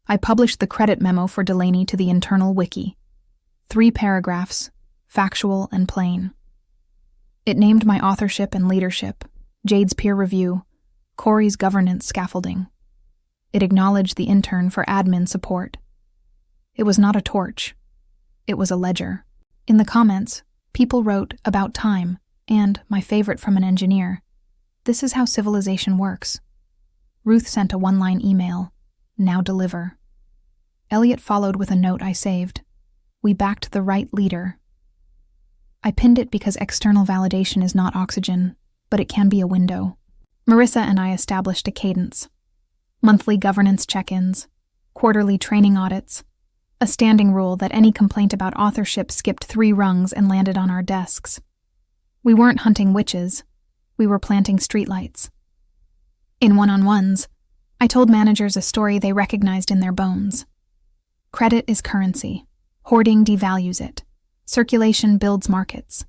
I published the credit memo for Delaney to the internal wiki. 3 paragraphs, factual and plain. It named my authorship and leadership, Jade's peer review, Corey's governance scaffolding. It acknowledged the intern for admin support. It was not a torch. It was a ledger. In the comments, people wrote about time and, my favorite from an engineer, this is how civilization works. Ruth sent a one-line email, now deliver. Elliot followed with a note I saved. We backed the right leader. I pinned it because external validation is not oxygen, but it can be a window. Marissa and I established a cadence. Monthly governance check-ins, quarterly training audits, a standing rule that any complaint about authorship skipped 3 rungs and landed on our desks. We weren't hunting witches. We were planting streetlights. In one-on-ones, I told managers a story they recognized in their bones. Credit is currency. Hoarding devalues it. Circulation builds markets.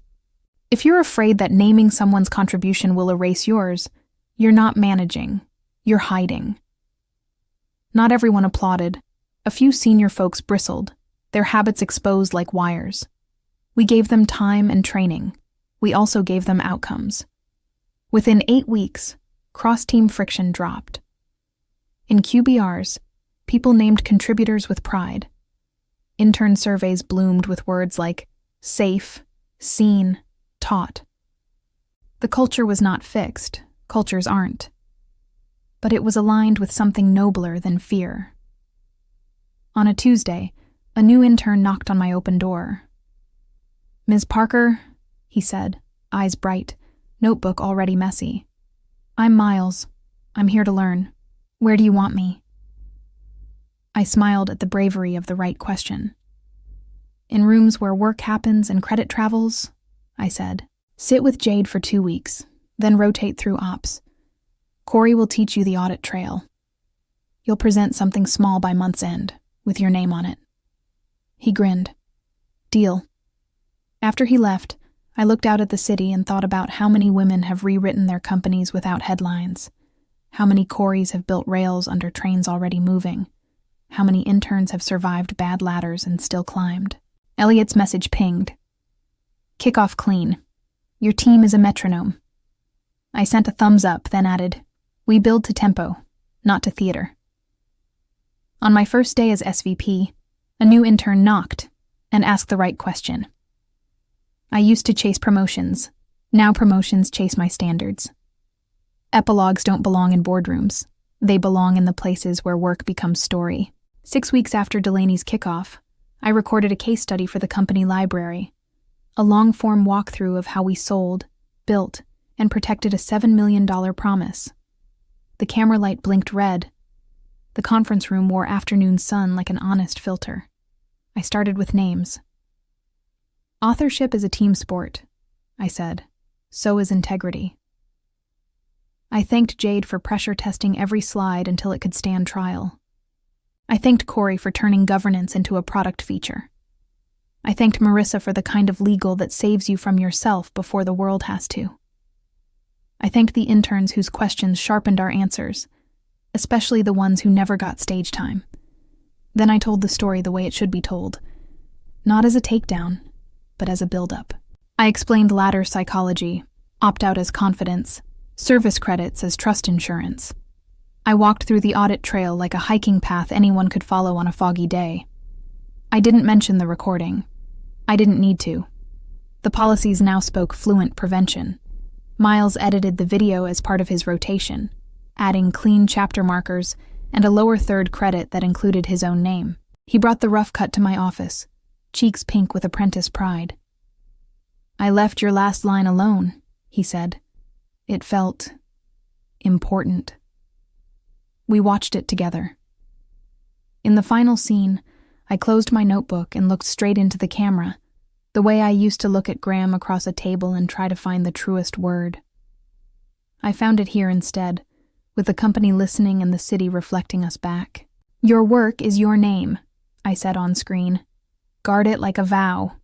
If you're afraid that naming someone's contribution will erase yours, you're not managing. You're hiding. Not everyone applauded. A few senior folks bristled, their habits exposed like wires. We gave them time and training. We also gave them outcomes. Within 8 weeks, cross-team friction dropped. In QBRs, people named contributors with pride. Intern surveys bloomed with words like safe, seen, taught. The culture was not fixed. Cultures aren't. But it was aligned with something nobler than fear. On a Tuesday, a new intern knocked on my open door. Ms. Parker, he said, eyes bright, notebook already messy. I'm Miles. I'm here to learn. Where do you want me? I smiled at the bravery of the right question. In rooms where work happens and credit travels, I said. Sit with Jade for 2 weeks, then rotate through ops. Corey will teach you the audit trail. You'll present something small by month's end, with your name on it. He grinned. Deal. After he left, I looked out at the city and thought about how many women have rewritten their companies without headlines, How many quarries have built rails under trains already moving? How many interns have survived bad ladders and still climbed? Elliot's message pinged. Kick off clean. Your team is a metronome. I sent a thumbs up, then added, we build to tempo, not to theater. On my first day as SVP, a new intern knocked and asked the right question. I used to chase promotions. Now promotions chase my standards. Epilogues don't belong in boardrooms. They belong in the places where work becomes story. 6 weeks after Delaney's kickoff, I recorded a case study for the company library, a long-form walkthrough of how we sold, built, and protected a $7 million promise. The camera light blinked red. The conference room wore afternoon sun like an honest filter. I started with names. Authorship is a team sport, I said. So is integrity. I thanked Jade for pressure testing every slide until it could stand trial. I thanked Corey for turning governance into a product feature. I thanked Marissa for the kind of legal that saves you from yourself before the world has to. I thanked the interns whose questions sharpened our answers, especially the ones who never got stage time. Then I told the story the way it should be told, not as a takedown, but as a build-up. I explained ladder psychology, opt-out as confidence, service credits as trust insurance. I walked through the audit trail like a hiking path anyone could follow on a foggy day. I didn't mention the recording. I didn't need to. The policies now spoke fluent prevention. Miles edited the video as part of his rotation, adding clean chapter markers and a lower third credit that included his own name. He brought the rough cut to my office, cheeks pink with apprentice pride. I left your last line alone, he said. It felt important. We watched it together. In the final scene, I closed my notebook and looked straight into the camera, the way I used to look at Graham across a table and try to find the truest word. I found it here instead, with the company listening and the city reflecting us back. Your work is your name, I said on screen. Guard it like a vow.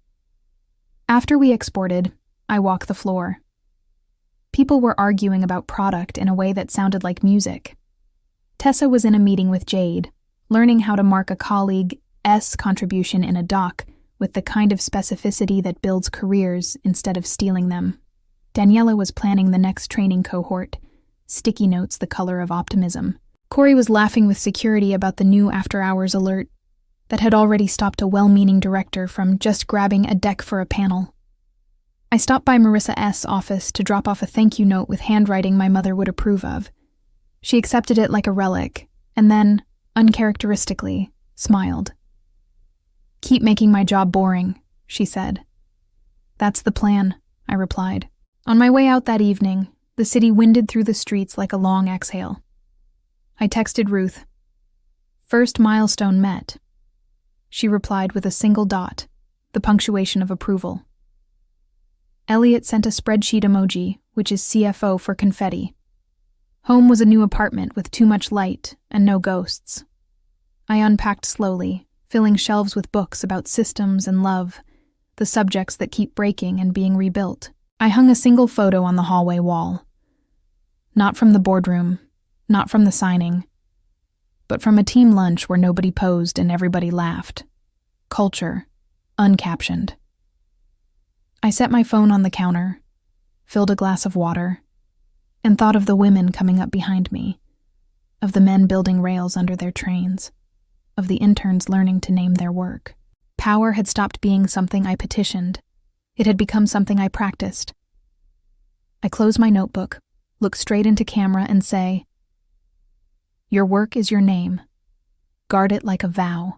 After we exported, I walked the floor. People were arguing about product in a way that sounded like music. Tessa was in a meeting with Jade, learning how to mark a colleague's contribution in a doc with the kind of specificity that builds careers instead of stealing them. Daniela was planning the next training cohort, sticky notes the color of optimism. Corey was laughing with security about the new after-hours alert that had already stopped a well-meaning director from just grabbing a deck for a panel. I stopped by Marissa S.'s office to drop off a thank you note with handwriting my mother would approve of. She accepted it like a relic, and then, uncharacteristically, smiled. Keep making my job boring, she said. That's the plan, I replied. On my way out that evening, the city winded through the streets like a long exhale. I texted Ruth. First milestone met. She replied with a single dot, the punctuation of approval. Elliot sent a spreadsheet emoji, which is CFO for confetti. Home was a new apartment with too much light and no ghosts. I unpacked slowly, filling shelves with books about systems and love, the subjects that keep breaking and being rebuilt. I hung a single photo on the hallway wall. Not from the boardroom, not from the signing, but from a team lunch where nobody posed and everybody laughed. Culture, uncaptioned. I set my phone on the counter, filled a glass of water, and thought of the women coming up behind me, of the men building rails under their trains, of the interns learning to name their work. Power had stopped being something I petitioned. It had become something I practiced. I close my notebook, look straight into camera and say, your work is your name. Guard it like a vow.